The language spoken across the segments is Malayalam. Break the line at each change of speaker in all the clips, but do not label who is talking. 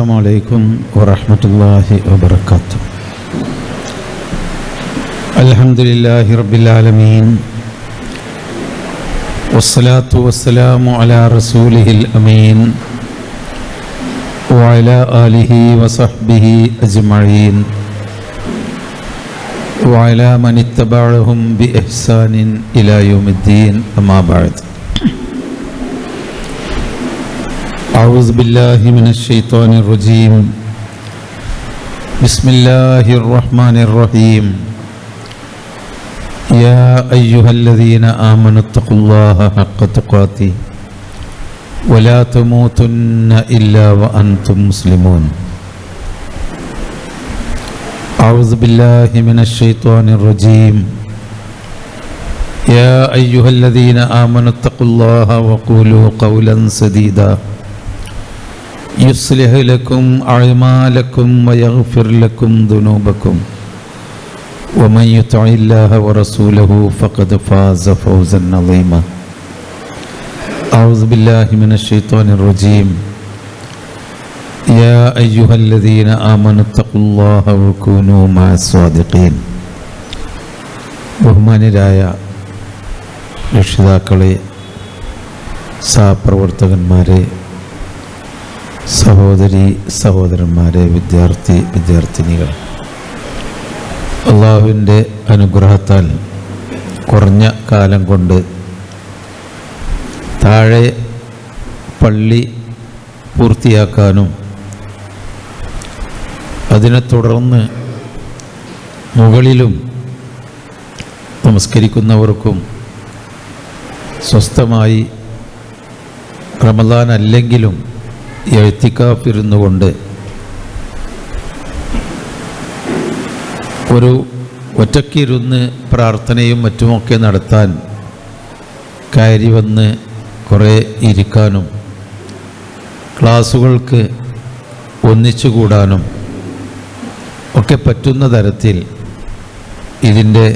السلام عليكم ورحمة الله وبركاته. الحمد لله رب العالمين والصلاة والسلام على رسوله الأمين وعلى آله وصحبه أجمعين وعلى من اتبعهم بإحسان إلى يوم الدين. أما بعد، أعوذ بالله من الشيطان الرجيم. بسم الله الرحمن الرحيم. يا أيها الذين آمنوا اتقوا الله حق تقاته ولا تموتن إلا وأنتم مسلمون. أعوذ بالله من الشيطان الرجيم. يا أيها الذين آمنوا اتقوا الله وقولوا قولا سديدا يصلح لكم أعمالكم ويغفر لكم ذنوبكم ومن يطع الله ورسوله فقد فاز فوزا عظيما. أعوذ بالله من الشيطان الرجيم. يا أيها الذين آمنوا اتقوا الله وكونوا مع الصادقين. ബഹുമാന്യരായ രക്ഷിതാക്കളെ, സഹപ്രവർത്തകന്മാരെ, സഹോദരി സഹോദരന്മാരെ, വിദ്യാർത്ഥിനികൾ, അള്ളാഹുവിൻ്റെ അനുഗ്രഹത്താൽ കുറഞ്ഞ കാലം കൊണ്ട് താഴെ പള്ളി പൂർത്തിയാക്കാനും അതിനെ തുടർന്ന് മുകളിലും നമസ്കരിക്കുന്നവർക്കും സ്വസ്ഥമായി റമദാൻ അല്ലെങ്കിലും എഴുത്തിക്കാഫിരുന്നു കൊണ്ട് ഒരു ഒറ്റയ്ക്കിരുന്ന് പ്രാർത്ഥനയും മറ്റുമൊക്കെ നടത്താൻ കയറി വന്ന് കുറേ ഇരിക്കാനും ക്ലാസ്സുകൾക്ക് ഒന്നിച്ചുകൂടാനും ഒക്കെ പറ്റുന്ന തരത്തിൽ ഇതിൻ്റെ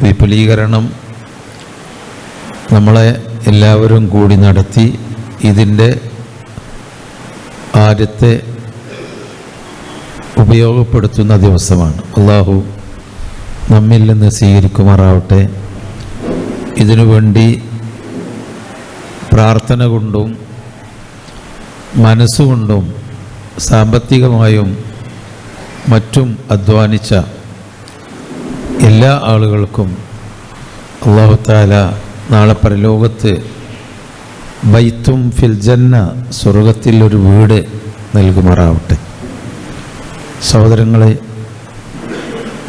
വിപുലീകരണം നമ്മളെ എല്ലാവരും കൂടി നടത്തി ഇതിൻ്റെ ആദ്യത്തെ ഉപയോഗപ്പെടുത്തുന്ന ദിവസമാണ്. അള്ളാഹു നമ്മിൽ നിന്ന് സ്വീകരിക്കുമാറാവട്ടെ. ഇതിനുവേണ്ടി പ്രാർത്ഥന കൊണ്ടും മനസ്സുകൊണ്ടും സാമ്പത്തികമായും മറ്റും അധ്വാനിച്ച എല്ലാ ആളുകൾക്കും അല്ലാഹു തആല നാളെ പരലോകത്ത് ബൈത്തും ഫിൽ ജന്ന, സ്വർഗത്തിൽ ഒരു വീട് നൽകുമാറാവട്ടെ. സഹോദരങ്ങളെ,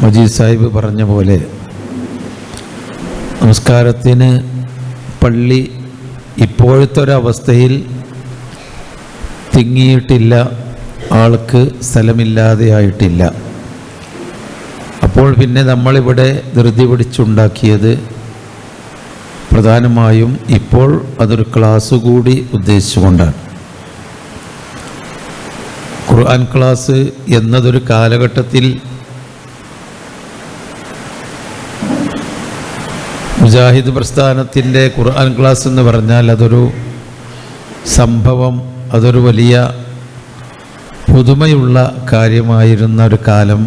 മജീദ് സാഹിബ് പറഞ്ഞ പോലെ നമസ്കാരത്തിന് പള്ളി ഇപ്പോഴത്തെ ഒരവസ്ഥയിൽ തിങ്ങിയിട്ടില്ല, ആൾക്ക് സ്ഥലമില്ലാതെയായിട്ടില്ല. അപ്പോൾ പിന്നെ നമ്മളിവിടെ ധൃതി പിടിച്ചുണ്ടാക്കിയത് പ്രധാനമായും ഇപ്പോൾ അതൊരു ക്ലാസ് കൂടി ഉദ്ദേശിച്ചുകൊണ്ടാണ്. ഖുർആൻ ക്ലാസ് എന്നതൊരു കാലഘട്ടത്തിൽ മുജാഹിദ് പ്രസ്ഥാനത്തിൻ്റെ ഖുർആൻ ക്ലാസ് എന്ന് പറഞ്ഞാൽ അതൊരു സംഭവം, അതൊരു വലിയ പുതുമയുള്ള കാര്യമായിരുന്ന ഒരു കാലം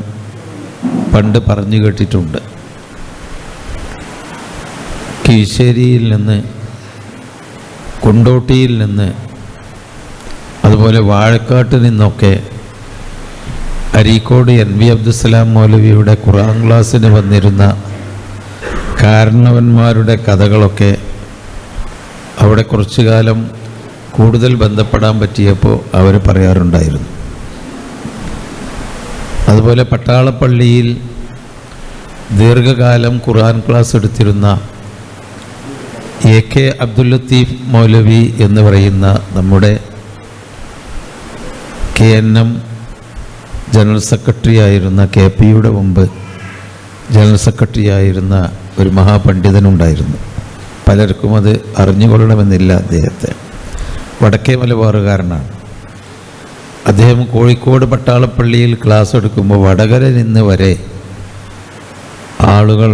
പണ്ട് പറഞ്ഞു കേട്ടിട്ടുണ്ട്. കീശേരിയിൽ നിന്ന്, കൊണ്ടോട്ടിയിൽ നിന്ന്, അതുപോലെ വാഴക്കാട്ട് നിന്നൊക്കെ അരീക്കോട് NV അബ്ദുസ്സലാം മൗലവിയുടെ ഖുർആൻ ക്ലാസ്സിന് വന്നിരുന്ന കാരണവന്മാരുടെ കഥകളൊക്കെ അവിടെ കുറച്ചു കാലം കൂടുതൽ ബന്ധപ്പെടാൻ പറ്റിയപ്പോൾ അവർ പറയാറുണ്ടായിരുന്നു. അതുപോലെ പട്ടാളപ്പള്ളിയിൽ ദീർഘകാലം ഖുർആൻ ക്ലാസ് എടുത്തിരുന്ന AK അബ്ദുൽ ലത്തീഫ് മൗലവി എന്ന് പറയുന്ന നമ്മുടെ KNM ജനറൽ സെക്രട്ടറി ആയിരുന്ന, KPയുടെ മുമ്പ് ജനറൽ സെക്രട്ടറി ആയിരുന്ന ഒരു മഹാപണ്ഡിതനുണ്ടായിരുന്നു. പലർക്കും അത് അറിഞ്ഞുകൊള്ളണമെന്നില്ല അദ്ദേഹത്തെ. വടക്കേ മലബാറുകാരനാണ് അദ്ദേഹം. കോഴിക്കോട് പട്ടാളപ്പള്ളിയിൽ ക്ലാസ് എടുക്കുമ്പോൾ വടകര നിന്ന് വരെ ആളുകൾ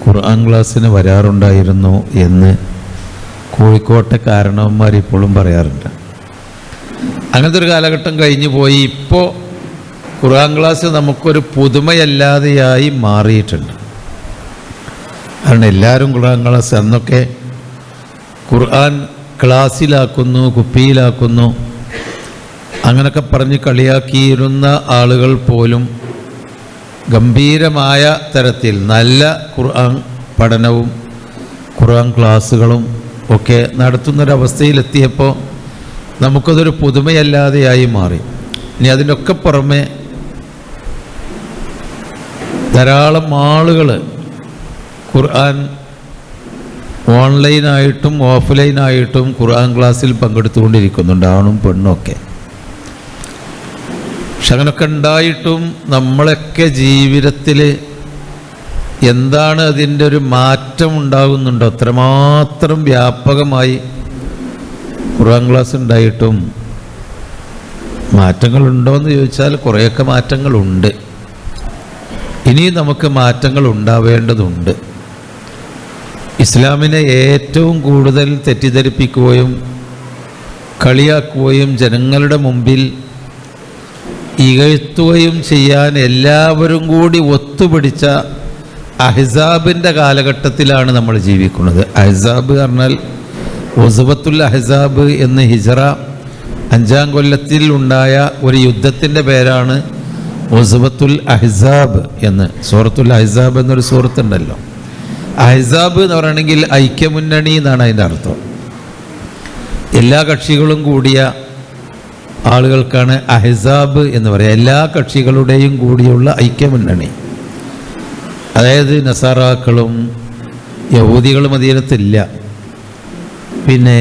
ഖുർആൻ ക്ലാസ്സിന് വരാറുണ്ടായിരുന്നു എന്ന് കോഴിക്കോട്ടെ കാരണവന്മാർ ഇപ്പോഴും പറയാറുണ്ട്. അങ്ങനത്തെ ഒരു കാലഘട്ടം കഴിഞ്ഞു പോയി. ഇപ്പോൾ ഖുർആൻ ക്ലാസ് നമുക്കൊരു പുതുമയല്ലാതെയായി മാറിയിട്ടുണ്ട്. കാരണം എല്ലാവരും ഖുർആൻ ക്ലാസ്, അന്നൊക്കെ ഖുർആൻ ക്ലാസ്സിലാക്കുന്നു, കുപ്പിയിലാക്കുന്നു, അങ്ങനൊക്കെ പറഞ്ഞ് കളിയാക്കിയിരുന്ന ആളുകൾ പോലും ഗംഭീരമായ തരത്തിൽ നല്ല ഖുർആൻ പഠനവും ഖുർആൻ ക്ലാസ്സുകളും ഒക്കെ നടത്തുന്നൊരവസ്ഥയിലെത്തിയപ്പോൾ നമുക്കതൊരു പുതുമയല്ലാതെയായി മാറി. ഇനി അതിനൊക്കെ പുറമെ ധാരാളം ആളുകൾ ഖുർആൻ ഓൺലൈനായിട്ടും ഓഫ്ലൈനായിട്ടും ഖുർആൻ ക്ലാസ്സിൽ പങ്കെടുത്തുകൊണ്ടിരിക്കുന്നുണ്ട്, ആണും പെണ്ണും ഒക്കെ. പക്ഷെ അങ്ങനെയൊക്കെ ഉണ്ടായിട്ടും നമ്മളൊക്കെ ജീവിതത്തിൽ എന്താണ് അതിൻ്റെ ഒരു മാറ്റം ഉണ്ടാകുന്നുണ്ടോ? അത്രമാത്രം വ്യാപകമായി ഖുർആൻ ക്ലാസ് ഉണ്ടായിട്ടും മാറ്റങ്ങളുണ്ടോ എന്ന് ചോദിച്ചാൽ കുറേയൊക്കെ മാറ്റങ്ങളുണ്ട്. ഇനിയും നമുക്ക് മാറ്റങ്ങൾ ഉണ്ടാവേണ്ടതുണ്ട്. ഇസ്ലാമിനെ ഏറ്റവും കൂടുതൽ തെറ്റിദ്ധരിപ്പിക്കുകയും കളിയാക്കുകയും ജനങ്ങളുടെ മുമ്പിൽ ഇകഴ്ത്തുകയും ചെയ്യാൻ എല്ലാവരും കൂടി ഒത്തുപിടിച്ച അഹ്സാബിൻ്റെ കാലഘട്ടത്തിലാണ് നമ്മൾ ജീവിക്കുന്നത്. അഹ്സാബ് പറഞ്ഞാൽ ഉസ്വത്തുൽ അഹ്സാബ് എന്ന് ഹിജ്റ 5-ാം കൊല്ലത്തിൽ ഉണ്ടായ ഒരു യുദ്ധത്തിൻ്റെ പേരാണ് ഉസ്വത്തുൽ അഹ്സാബ് എന്ന്. സൂറത്തുൽ അഹ്സാബ് എന്നൊരു സൂറത്തുണ്ടല്ലോ. അഹ്സാബ് എന്ന് പറയുകയാണെങ്കിൽ ഐക്യമുന്നണി എന്നാണ് അതിൻ്റെ അർത്ഥം. എല്ലാ കക്ഷികളും കൂടിയ ആളുകൾക്കാണ് അഹ്സാബ് എന്ന് പറയുക. എല്ലാ കക്ഷികളുടെയും കൂടിയുള്ള ഐക്യമുന്നണി. അതായത് നസാറാക്കളും യഹൂദികളും മദീനത്തില്ല, പിന്നെ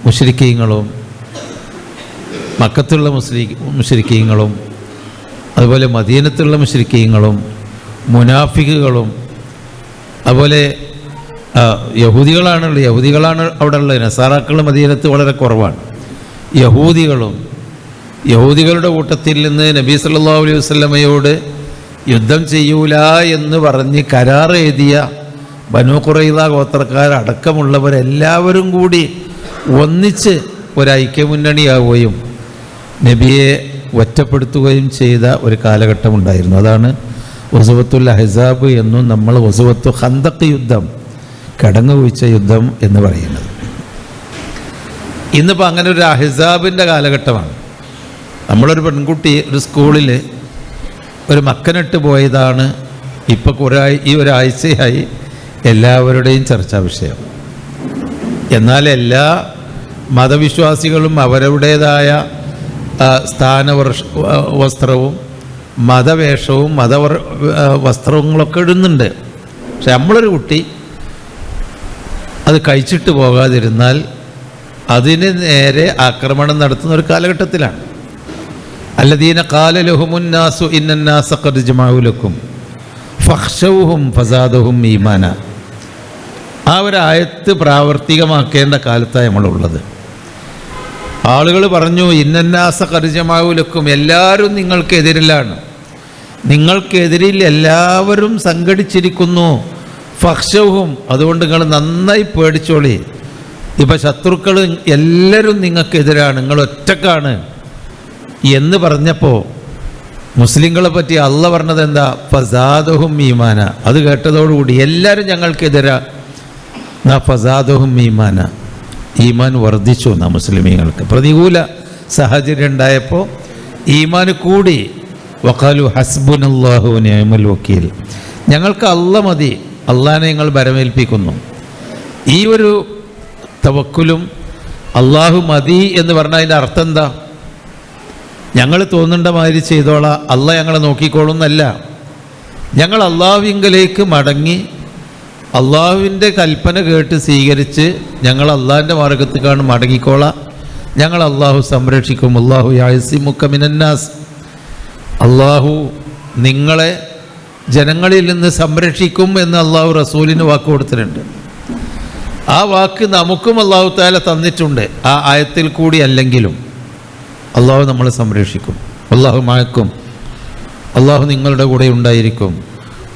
മുശ്രിക്കീങ്ങളും മക്കത്തുള്ള മുശ്രിക്കീങ്ങളും അതുപോലെ മദീനത്തുള്ള മുശ്രിക്കീങ്ങളും മുനാഫിക്കുകളും അതുപോലെ യഹൂദികളാണ് അവിടെ ഉള്ളത്. നസാറാക്കൾ മദീനത്ത് വളരെ കുറവാണ്. യഹൂദികളുടെ കൂട്ടത്തിൽ നിന്ന് നബി സല്ലല്ലാഹു അലൈഹി വസല്ലമയോട് യുദ്ധം ചെയ്യൂല എന്ന് പറഞ്ഞ് കരാർ എഴുതിയ ബനൂ ഖുറൈള ഗോത്രക്കാരടക്കമുള്ളവരെല്ലാവരും കൂടി ഒന്നിച്ച് ഒരൈക്യമുന്നണിയാവുകയും നബിയെ ഒറ്റപ്പെടുത്തുകയും ചെയ്ത ഒരു കാലഘട്ടമുണ്ടായിരുന്നു. അതാണ് ഉസ്വത്തുൽ അഹ്സാബ് എന്നും നമ്മൾ ഉസ്വത്തു ഖന്തഖ് യുദ്ധം, കടങ്ങുവീഴ്ച യുദ്ധം എന്ന് പറയുന്നത്. ഇന്നിപ്പോൾ അങ്ങനെ ഒരു അഹ്സാബിൻ്റെ കാലഘട്ടമാണ്. നമ്മളൊരു പെൺകുട്ടി ഒരു സ്കൂളിൽ ഒരു മക്കനിട്ട് പോയതാണ് ഇപ്പോൾ ഈ ഒരാഴ്ചയായി എല്ലാവരുടെയും ചർച്ചാ വിഷയം. എന്നാൽ എല്ലാ മതവിശ്വാസികളും അവരുടേതായ വസ്ത്രവും മതവേഷവും വസ്ത്രങ്ങളൊക്കെ ഇടുന്നുണ്ട്. പക്ഷെ നമ്മളൊരു കുട്ടി അത് കഴിച്ചിട്ട് പോകാതിരുന്നാൽ അതിന് നേരെ ആക്രമണം നടത്തുന്ന ഒരു കാലഘട്ടത്തിലാണ്. അല്ലദീന ഖാല ലഹുമുന്നാസു ഇന്നന്നാസ ഖദ് ജമഉ ലക്കും ഫഖ്ശൗഹും ഫസാദഹും ഈമാന. ആ ഒരു ആയത്ത് പ്രാവർത്തികമാക്കേണ്ട കാലത്താണ് നമ്മളുള്ളത്. ആളുകൾ പറഞ്ഞു ഇന്നന്നാസ ഖദ് ജമഉ ലക്കും, എല്ലാവരും നിങ്ങൾക്കെതിരിലാണ്, നിങ്ങൾക്കെതിരിൽ എല്ലാവരും സംഘടിച്ചിരിക്കുന്നു. ഫഖ്ശൗഹും, അതുകൊണ്ട് നിങ്ങൾ നന്നായി പേടിച്ചോളി. ഇപ്പം ശത്രുക്കൾ എല്ലാവരും നിങ്ങൾക്കെതിരാണ്, നിങ്ങൾ ഒറ്റക്കാണ് എന്ന് പറഞ്ഞപ്പോൾ മുസ്ലിങ്ങളെ പറ്റി അള്ള പറഞ്ഞത് എന്താ? ഫസാദഹും ഈമാന. അത് കേട്ടതോടുകൂടി എല്ലാവരും ഞങ്ങൾക്കെതിരാ, ഫസാദഹും ഈമാന, ഈമാൻ വർദ്ധിച്ചു എന്നാ മുസ്ലിമീങ്ങൾക്ക്. പ്രതികൂല സാഹചര്യം ഉണ്ടായപ്പോൾ ഈമാൻ കൂടി. വഖാലു ഹസ്ബുനല്ലാഹു വനിഅമൽ വക്കീൽ, ഞങ്ങൾക്ക് അള്ള മതി, അള്ളാനെ ഞങ്ങൾ ബരമേൽപ്പിക്കുന്നു. ഈ ഒരു തവക്കുലും അള്ളാഹു മതി എന്ന് പറഞ്ഞാൽ അതിൻ്റെ അർത്ഥം എന്താ? ഞങ്ങൾ തോന്നേണ്ട മാതിരി ചെയ്തോളാം, അള്ള ഞങ്ങളെ നോക്കിക്കോളുന്നല്ല. ഞങ്ങൾ അള്ളാഹുവിങ്കലേക്ക് മടങ്ങി അള്ളാഹുവിൻ്റെ കൽപ്പന കേട്ട് സ്വീകരിച്ച് ഞങ്ങൾ അള്ളാഹിൻ്റെ മാർഗത്തേക്കാണ് മടങ്ങിക്കോളാം. ഞങ്ങൾ അള്ളാഹു സംരക്ഷിക്കും. അള്ളാഹു യഅസിമുക മിനന്നാസ്, അള്ളാഹു നിങ്ങളെ ജനങ്ങളിൽ നിന്ന് സംരക്ഷിക്കും എന്ന് അള്ളാഹു റസൂലിന് വാക്ക് കൊടുത്തിട്ടുണ്ട്. ആ വാക്ക് നമുക്കും അള്ളാഹു തആല തന്നിട്ടുണ്ട്. ആ ആയത്തിൽ കൂടി അല്ലെങ്കിലും അള്ളാഹു നമ്മളെ സംരക്ഷിക്കും. അള്ളാഹു മഅക്കും, അള്ളാഹു നിങ്ങളുടെ കൂടെ ഉണ്ടായിരിക്കും.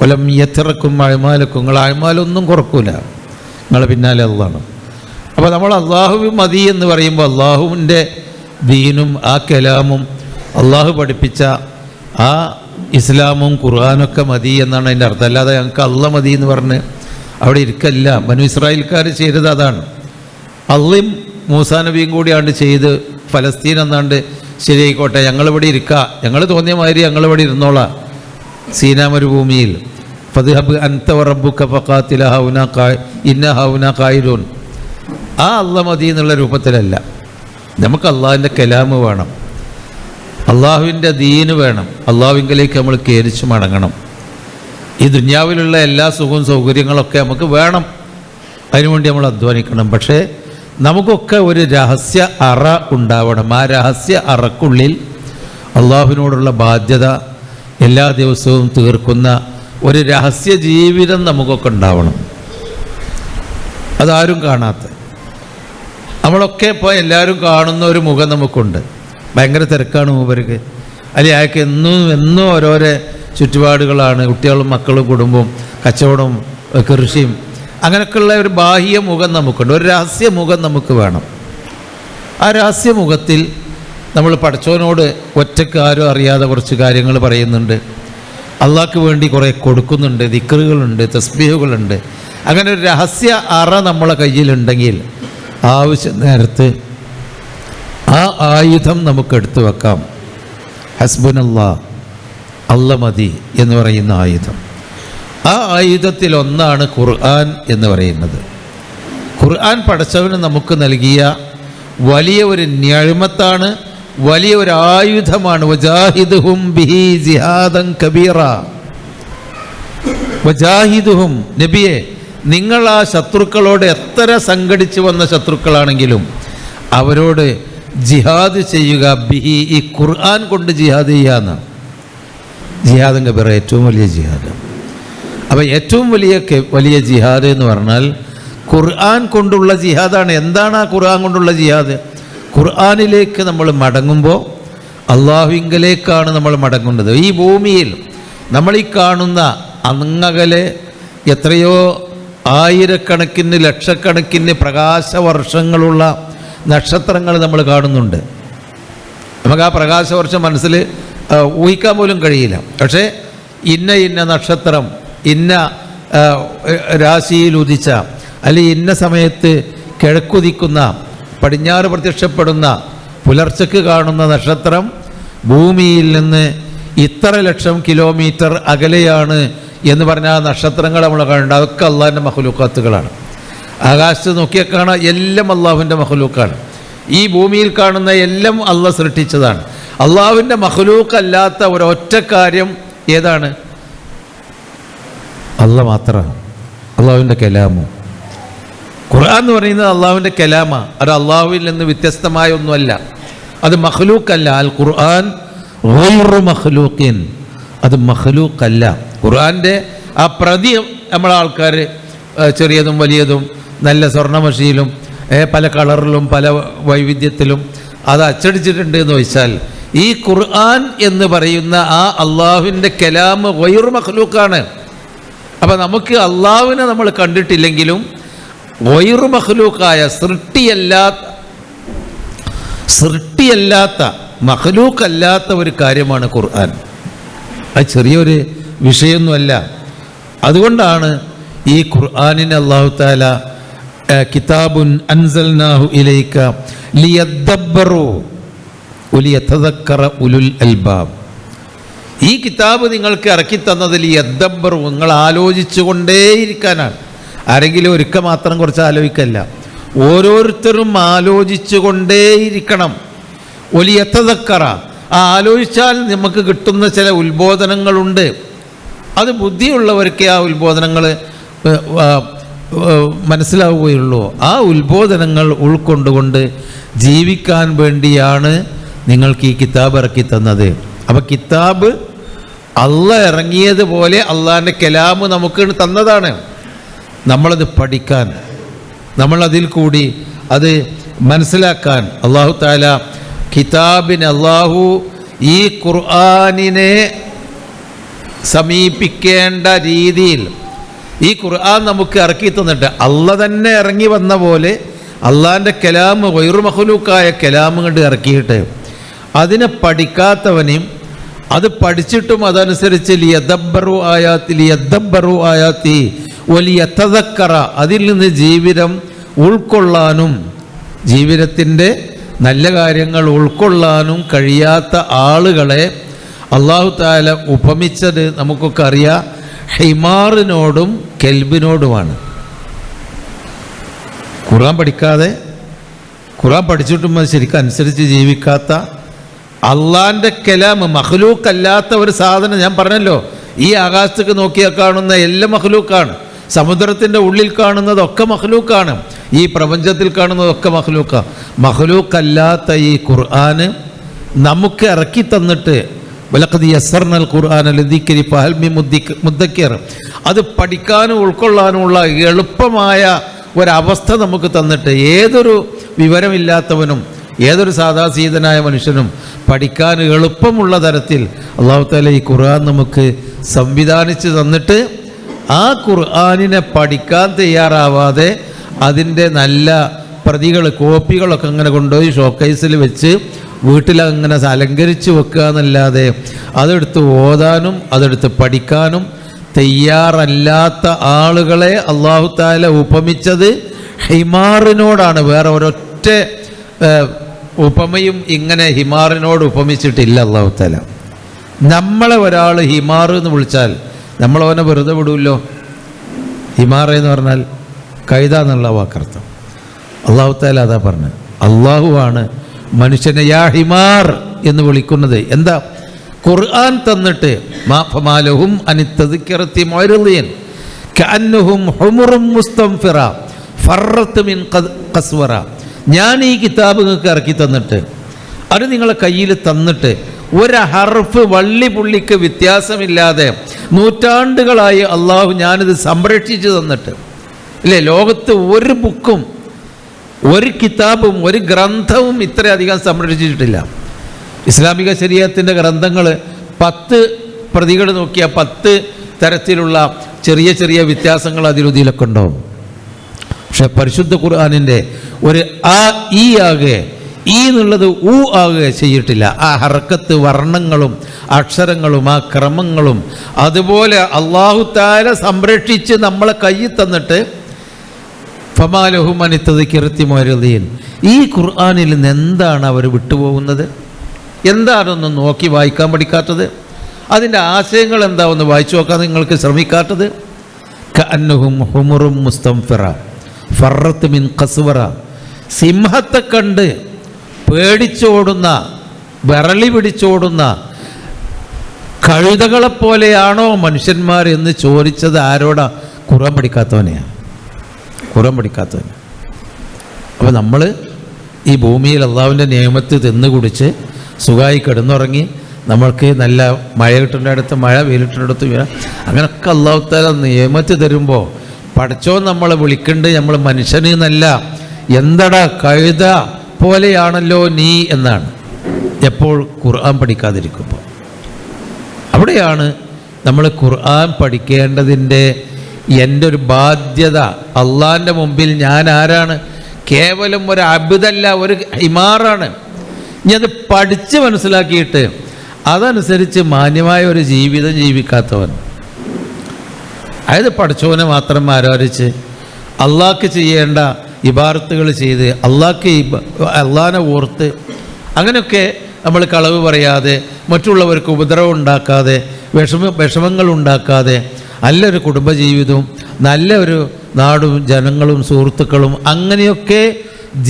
വലം യത്റക്കും അഅ്മാലക്കും, നിങ്ങൾ അഅ്മാലൊന്നും കുറക്കൂല, നിങ്ങളെ പിന്നാലെ അള്ളാഹു. അപ്പോൾ നമ്മൾ അള്ളാഹു മതി എന്ന് പറയുമ്പോൾ അള്ളാഹുവിൻ്റെ ദീനും ആ കലാമും അള്ളാഹു പഠിപ്പിച്ച ആ ഇസ്ലാമും ഖുർആനൊക്കെ മതി എന്നാണ് അതിൻ്റെ അർത്ഥം. അല്ലാതെ ഞങ്ങൾക്ക് അള്ള മതി എന്ന് പറഞ്ഞ് അവിടെ ഇരിക്കല്ല. ബനു ഇസ്രായേൽക്കാർ ചെയ്തത് അതാണ്. അള്ളയും മൂസാ നബിയും കൂടിയാണ്ട് ചെയ്ത് ഫലസ്തീൻ എന്നാണ്ട് ശരിയായിക്കോട്ടെ, ഞങ്ങളിവിടെ ഇരിക്കുക, ഞങ്ങൾ തോന്നിയ മാതിരി ഞങ്ങളിവിടെ ഇരുന്നോളാം സീനാ മരുഭൂമിയിൽ. ഫദ്ഹബ് അൻത വറബ്ബുക ഫഖാതില ഹൗനാ ഇന്ന ഹൗനാ ഖായിദൂൻ. ആ അള്ള മതി എന്നുള്ള രൂപത്തിലല്ല. നമുക്ക് അള്ളാഹിൻ്റെ കലാമ് വേണം, അള്ളാഹുവിൻ്റെ ദീന് വേണം, അള്ളാഹുവിങ്കലേക്ക് നമ്മൾ കേരിച്ചു മടങ്ങണം. ഈ ദുനിയാവിലുള്ള എല്ലാ സുഖവും സൗകര്യങ്ങളൊക്കെ നമുക്ക് വേണം, അതിനുവേണ്ടി നമ്മൾ അധ്വാനിക്കണം. പക്ഷേ നമുക്കൊക്കെ ഒരു രഹസ്യ അറ ഉണ്ടാവണം. ആ രഹസ്യ അറക്കുള്ളിൽ അള്ളാഹുവിനോടുള്ള ബാധ്യത എല്ലാ ദിവസവും തീർക്കുന്ന ഒരു രഹസ്യ ജീവിതം നമുക്കൊക്കെ ഉണ്ടാവണം. അതാരും കാണാത്ത, നമ്മളൊക്കെ ഇപ്പോൾ എല്ലാവരും കാണുന്ന ഒരു മുഖം നമുക്കുണ്ട്. ഭയങ്കര തിരക്കാണ് മൂപ്പർക്ക്, അല്ലെങ്കിൽ അയാൾക്ക് എന്നും ഓരോരോ ചുറ്റുപാടുകളാണ്, കുട്ടികളും മക്കളും കുടുംബവും കച്ചവടവും കൃഷിയും, അങ്ങനെയൊക്കെയുള്ള ഒരു ബാഹ്യ മുഖം നമുക്കുണ്ട്. ഒരു രഹസ്യ മുഖം നമുക്ക് വേണം. ആ രഹസ്യ മുഖത്തിൽ നമ്മൾ പടച്ചവനോട് ഒറ്റയ്ക്ക് ആരും അറിയാതെ കുറച്ച് കാര്യങ്ങൾ പറയുന്നുണ്ട്, അള്ളാഹ്ക്ക് വേണ്ടി കുറേ കൊടുക്കുന്നുണ്ട്, ദിക്റുകളുണ്ട്, തസ്ബീഹുകളുണ്ട്. അങ്ങനെ ഒരു രഹസ്യ അറ നമ്മളെ കയ്യിലുണ്ടെങ്കിൽ ആവശ്യ നേരത്ത് ആ ആയുധം നമുക്ക് എടുത്തു വെക്കാം. ഹസ്ബുനല്ലാഹ്, അല്ല മതി എന്ന് പറയുന്ന ആയുധം. ആ ആയുധത്തിൽ ഒന്നാണ് ഖുർആൻ എന്ന് പറയുന്നത്. ഖുർആൻ പടച്ചവന് നമുക്ക് നൽകിയ വലിയ ഒരു നിഅമത്താണ്, വലിയ ഒരു ആയുധമാണ്. വജാഹിദുഹും ബിഹി ജിഹാദൻ കബീറ. വജാഹിദുഹും, നബിയെ നിങ്ങൾ ആ ശത്രുക്കളോട് എത്ര സംഘടിച്ചു വന്ന ശത്രുക്കളാണെങ്കിലും അവരോട് ജിഹാദ് ചെയ്യുക. ബിഹി, ഈ ഖുർആൻ കൊണ്ട് ജിഹാദ് ചെയ്യാന്ന്. ജിഹാദൻ കബീറ, ഏറ്റവും വലിയ ജിഹാദ്. അപ്പോൾ ഏറ്റവും വലിയ ജിഹാദ് എന്ന് പറഞ്ഞാൽ ഖുർആൻ കൊണ്ടുള്ള ജിഹാദാണ്. എന്താണ് ആ ഖുർആൻ കൊണ്ടുള്ള ജിഹാദ്? ഖുർആനിലേക്ക് നമ്മൾ മടങ്ങുമ്പോൾ അള്ളാഹുവിങ്കലേക്കാണ് നമ്മൾ മടങ്ങുന്നത്. ഈ ഭൂമിയിൽ നമ്മൾ ഈ കാണുന്ന അങ്ങകലെ എത്രയോ ആയിരക്കണക്കിന് ലക്ഷക്കണക്കിന് പ്രകാശവർഷങ്ങളുള്ള നക്ഷത്രങ്ങൾ നമ്മൾ കാണുന്നുണ്ട്. നമുക്ക് ആ പ്രകാശവർഷം മനസ്സിൽ ഊഹിക്കാൻ പോലും കഴിയില്ല. പക്ഷേ ഇന്ന നക്ഷത്രം ഇന്ന രാശിയിൽ ഉദിച്ച, അല്ലെങ്കിൽ ഇന്ന സമയത്ത് കിഴക്കുദിക്കുന്ന, പടിഞ്ഞാറ് പ്രത്യക്ഷപ്പെടുന്ന, പുലർച്ചയ്ക്ക് കാണുന്ന നക്ഷത്രം ഭൂമിയിൽ നിന്ന് ഇത്ര ലക്ഷം കിലോമീറ്റർ അകലെയാണ് എന്ന് പറഞ്ഞാൽ ആ നക്ഷത്രങ്ങൾ നമ്മൾ കാണുന്നുണ്ട്. അതൊക്കെ അള്ളാഹിൻ്റെ മഖ്ലൂഖാത്തുകളാണ്. ആകാശത്ത് നോക്കിയാൽ കാണാൻ എല്ലാം അള്ളാഹുവിൻ്റെ മഖ്ലൂഖാണ്. ഈ ഭൂമിയിൽ കാണുന്ന എല്ലാം അള്ളാഹ് സൃഷ്ടിച്ചതാണ്. അള്ളാഹുവിൻ്റെ മഖ്ലൂഖല്ലാത്ത ഒരൊറ്റ കാര്യം ഏതാണ്? അള്ളാഹ് മാത്രമാണ്. അള്ളാഹുവിൻ്റെ കലാമു. ഖുർആൻ എന്ന് പറയുന്നത് അള്ളാഹുവിൻ്റെ കലാമാണ്. അത് അള്ളാഹുവിൽ നിന്ന് വ്യത്യസ്തമായ ഒന്നുമല്ല. അത് മഖ്ലൂഖല്ല. അൽ ഖുർആൻ ഗൈറു മഖ്ലൂഖിൻ, അത് മഖ്ലൂഖല്ല. ഖുർആൻ്റെ ആ പ്രതി നമ്മളെ ആൾക്കാർ ചെറിയതും വലിയതും നല്ല സ്വർണ്ണമഷിയിലും പല കളറിലും പല വൈവിധ്യത്തിലും അത് അച്ചടിച്ചിട്ടുണ്ട് എന്ന് വെച്ചാൽ ഈ ഖുർആൻ എന്ന് പറയുന്ന ആ അള്ളാഹുവിൻ്റെ കലാം ഗൈറു മഖ്ലൂഖാണ്. അപ്പം നമുക്ക് അള്ളാഹുവിനെ നമ്മൾ കണ്ടിട്ടില്ലെങ്കിലും ഗൈറു മഖ്ലൂഖായ സൃഷ്ടിയല്ലാത്ത മഖ്ലൂഖല്ലാത്ത ഒരു കാര്യമാണ് ഖുർആൻ. അത് ചെറിയൊരു വിഷയമൊന്നുമല്ല. അതുകൊണ്ടാണ് ഈ ഖുർആനിനെ അല്ലാഹു തആല കിതാബുൻ അൻസൽനാഹു ഇലൈക ലിയദ്ദബ്ബറു വലിയതദക്കറ ഉലുൽ അൽബാബ്. ഈ കിതാബ് നിങ്ങൾക്ക് ഇറക്കി തന്നത് ലിയദ്ദബ്ബറു, നിങ്ങൾ ആലോചിച്ചു കൊണ്ടേയിരിക്കാനാണ്. ആരെങ്കിലും ഒരിക്കൽ മാത്രം കുറച്ച് ആലോചിക്കല്ല, ഓരോരുത്തരും ആലോചിച്ചു കൊണ്ടേയിരിക്കണം. വലിയതദക്കറ, ആ ആലോചിച്ചാൽ നമുക്ക് കിട്ടുന്ന ചില ഉത്ബോധനങ്ങളുണ്ട്. അത് ബുദ്ധിയുള്ളവർക്ക് ആ ഉത്ബോധനങ്ങൾ മനസ്സിലാവുകയുള്ളൂ. ആ ഉത്ബോധനങ്ങൾ ഉൾക്കൊണ്ടുകൊണ്ട് ജീവിക്കാൻ വേണ്ടിയാണ് നിങ്ങൾക്ക് ഈ കിതാബ് ഇറക്കി തന്നത്. അപ്പോൾ കിതാബ് അള്ളാഹ് ഇറങ്ങിയതുപോലെ അള്ളാഹിൻ്റെ കലാമ് നമുക്ക് തന്നതാണ്. നമ്മളത് പഠിക്കാൻ, നമ്മളതിൽ കൂടി അത് മനസ്സിലാക്കാൻ അള്ളാഹു തആല കിതാബിന്, അള്ളാഹു ഈ ഖുർആനിനെ സമീപിക്കേണ്ട രീതിയിൽ ഈ ഖുർആൻ നമുക്ക് ഇറക്കി തന്നിട്ട് അള്ളാഹ് തന്നെ ഇറങ്ങി വന്ന പോലെ അള്ളാൻ്റെ കലാമ് ഗൈറു മഖ്ലൂക്കായ കലാമ് കണ്ട് ഇറക്കിയിട്ട് അതിനെ പഠിക്കാത്തവനെയും അത് പഠിച്ചിട്ടും അതനുസരിച്ച് ലിയദബ്ബറു ആയാത്തി വലിയതദക്കറ അതിൽ നിന്ന് ജീവിതം ഉൾക്കൊള്ളാനും ജീവിതത്തിൻ്റെ നല്ല കാര്യങ്ങൾ ഉൾക്കൊള്ളാനും കഴിയാത്ത ആളുകളെ അല്ലാഹു തആല ഉപമിച്ചത് നമുക്കൊക്കെ അറിയാം, ഹിമാറിനോടും കെൽബിനോടുമാണ്. ഖുർആൻ പഠിക്കാതെ, ഖുർആൻ പഠിച്ചിട്ടും അത് ശരിക്കും അനുസരിച്ച് ജീവിക്കാത്ത, അള്ളാൻ്റെ കലാം മഖ്ലൂക്ക് അല്ലാത്ത ഒരു സാധനം, ഞാൻ പറഞ്ഞല്ലോ ഈ ആകാശത്തേക്ക് നോക്കിയാൽ കാണുന്ന എല്ലാം മഖ്ലൂക്കാണ്, സമുദ്രത്തിൻ്റെ ഉള്ളിൽ കാണുന്നതൊക്കെ മഖ്ലൂക്കാണ്, ഈ പ്രപഞ്ചത്തിൽ കാണുന്നതൊക്കെ മഖ്ലൂക്കാണ്. മഖ്ലൂക്കല്ലാത്ത ഈ ഖുർആന് നമുക്ക് ഇറക്കി തന്നിട്ട് വലഖദ് യസ്സർനൽ ഖുർആന ലിദിക്രി ഫഹൽ മിൻ മുദ്ദക്കിർ, അത് പഠിക്കാനും ഉൾക്കൊള്ളാനുമുള്ള എളുപ്പമായ ഒരവസ്ഥ നമുക്ക് തന്നിട്ട് ഏതൊരു വിവരമില്ലാത്തവനും ഏതൊരു സാധാസീതനായ മനുഷ്യനും പഠിക്കാൻ എളുപ്പമുള്ള തരത്തിൽ അല്ലാഹു തആല ഈ ഖുർആൻ നമുക്ക് സംവിധാനിച്ച് തന്നിട്ട് ആ ഖുർആനിനെ പഠിക്കാൻ തയ്യാറാവാതെ അതിൻ്റെ നല്ല പ്രതികൾ കോപ്പികളൊക്കെ അങ്ങനെ കൊണ്ടുപോയി ഷോക്കേസിൽ വെച്ച് വീട്ടിലങ്ങനെ അലങ്കരിച്ച് വെക്കുക എന്നല്ലാതെ അതെടുത്ത് ഓതാനും അതെടുത്ത് പഠിക്കാനും തയ്യാറല്ലാത്ത ആളുകളെ അല്ലാഹു തആല ഉപമിച്ചത് ഹിമാറിനോടാണ്. വേറെ ഒരൊറ്റ ഉപമയും ഇങ്ങനെ ഹിമാറിനോട് ഉപമിച്ചിട്ടില്ല അല്ലാഹു തആല. നമ്മളെ ഒരാൾ ഹിമാർ എന്ന് വിളിച്ചാൽ നമ്മളവനെ വെറുതെ വിടുമല്ലോ. ഹിമാർ എന്ന് പറഞ്ഞാൽ കഴുത എന്നുള്ള വാക്കർത്ഥം. അല്ലാഹു തആല അതാ പറഞ്ഞത്. അള്ളാഹുവാണ് മനുഷ്യനെ യാ ഹിമാർ എന്ന് വിളിക്കുന്നത്. എന്താ? ഖുർആൻ തന്നിട്ട് മാഫമാലഹും അനിത്തദിക്കറത്തി മൊയറുലിയൻ കഅന്നഹും ഹുമുറും മുസ്തംഫിറ ഫറത്ത് മിൻ ഖസ്വറ. ഞാൻ ഈ കിതാബ് നിങ്ങൾക്ക് ഇറക്കി തന്നിട്ട് അത് നിങ്ങളെ കയ്യിൽ തന്നിട്ട് ഒരു ഹർഫ് വള്ളി പുള്ളിക്ക് വ്യത്യാസമില്ലാതെ നൂറ്റാണ്ടുകളായി അള്ളാഹു ഞാനിത് സംരക്ഷിച്ചു തന്നിട്ട് ഇല്ലേ, ലോകത്ത് ഒരു ബുക്കും ഒരു കിതാബും ഒരു ഗ്രന്ഥവും ഇത്രയധികം സംരക്ഷിച്ചിട്ടില്ല. ഇസ്ലാമിക ശരീഅത്തിൻ്റെ ഗ്രന്ഥങ്ങൾ 10 പ്രതികൾ നോക്കിയാൽ 10 തരത്തിലുള്ള ചെറിയ ചെറിയ വ്യത്യാസങ്ങൾ അതിലുതിയിലൊക്കെ ഉണ്ടാവും. പക്ഷെ പരിശുദ്ധ ഖുർആനിൻ്റെ ഒരു ആ ഈ ആകെ ഈ എന്നുള്ളത് ഊ ആകുക ചെയ്തിട്ടില്ല. ആ ഹർക്കത്ത് വർണ്ണങ്ങളും അക്ഷരങ്ങളും ആ ക്രമങ്ങളും അതുപോലെ അല്ലാഹു തആല സംരക്ഷിച്ച് നമ്മളെ കയ്യിൽ തന്നിട്ട് ഫമാലഹും അനിത്തദിക്കറത്തി മൊയറുലിയൻ. ഈ ഖുർആനിൽ നിന്ന് എന്താണ് അവർ വിട്ടുപോകുന്നത്? എന്താണൊന്നും നോക്കി വായിക്കാൻ പഠിക്കാത്തത്? അതിൻ്റെ ആശയങ്ങൾ എന്താ ഒന്ന് വായിച്ചു നോക്കാൻ നിങ്ങൾക്ക് ശ്രമിക്കാത്തത്? കഅന്നഹും ഹുമുറും മുസ്തംഫിറ ഫറത്ത് മിൻ ഖസ്വറ. സിംഹത്തെ കണ്ട് പേടിച്ചോടുന്ന വിരളി പിടിച്ചോടുന്ന കഴുതകളെപ്പോലെയാണോ മനുഷ്യന്മാർ എന്ന് ചോദിച്ചത് ആരോടാ? ഖുർആൻ പഠിക്കാത്തവനെയാണ്. ഖുർആൻ പഠിക്കാത്തവൻ. അപ്പോൾ നമ്മൾ ഈ ഭൂമിയിൽ അള്ളാഹുവിൻ്റെ നിയമത്ത് തിന്നു കുടിച്ച് സുഖമായി കിടന്നുറങ്ങി നമ്മൾക്ക് നല്ല മഴ കിട്ടുന്നിടത്ത് മഴ, വെയിലിട്ടുന്നിടത്ത് വീഴ, അങ്ങനെയൊക്കെ അല്ലാഹു തആല നിയമത്ത് തരുമ്പോൾ പഠിച്ചോ നമ്മളെ വിളിക്കണ്ട് നമ്മൾ മനുഷ്യന് എന്നല്ല, എന്തടാ കഴുത പോലെയാണല്ലോ നീ എന്നാണ്. എപ്പോൾ? ഖുർആൻ പഠിക്കാതിരിക്കുമ്പോൾ. അവിടെയാണ് നമ്മൾ ഖുർആൻ പഠിക്കേണ്ടതിൻ്റെ എൻ്റെ ഒരു ബാധ്യത. അള്ളാഹിൻ്റെ മുമ്പിൽ ഞാൻ ആരാണ്? കേവലം ഒരു അബ്ദല്ല, ഒരു ഹിമാറാണ്. ഇനി അത് പഠിച്ച് മനസ്സിലാക്കിയിട്ട് അതനുസരിച്ച് മാന്യമായ ഒരു ജീവിതം ജീവിക്കാത്തവൻ, അതായത് പഠിച്ചവനെ മാത്രം ആരാധിച്ച് അള്ളാഹ്ക്ക് ചെയ്യേണ്ട ഇബാദത്തുകൾ ചെയ്ത് അള്ളാഹിനെ ഓർത്ത് അങ്ങനെയൊക്കെ നമ്മൾ കളവ് പറയാതെ മറ്റുള്ളവർക്ക് ഉപദ്രവം ഉണ്ടാക്കാതെ വിഷമങ്ങൾ ഉണ്ടാക്കാതെ നല്ലൊരു കുടുംബജീവിതവും നല്ലൊരു നാടും ജനങ്ങളും സുഹൃത്തുക്കളും അങ്ങനെയൊക്കെ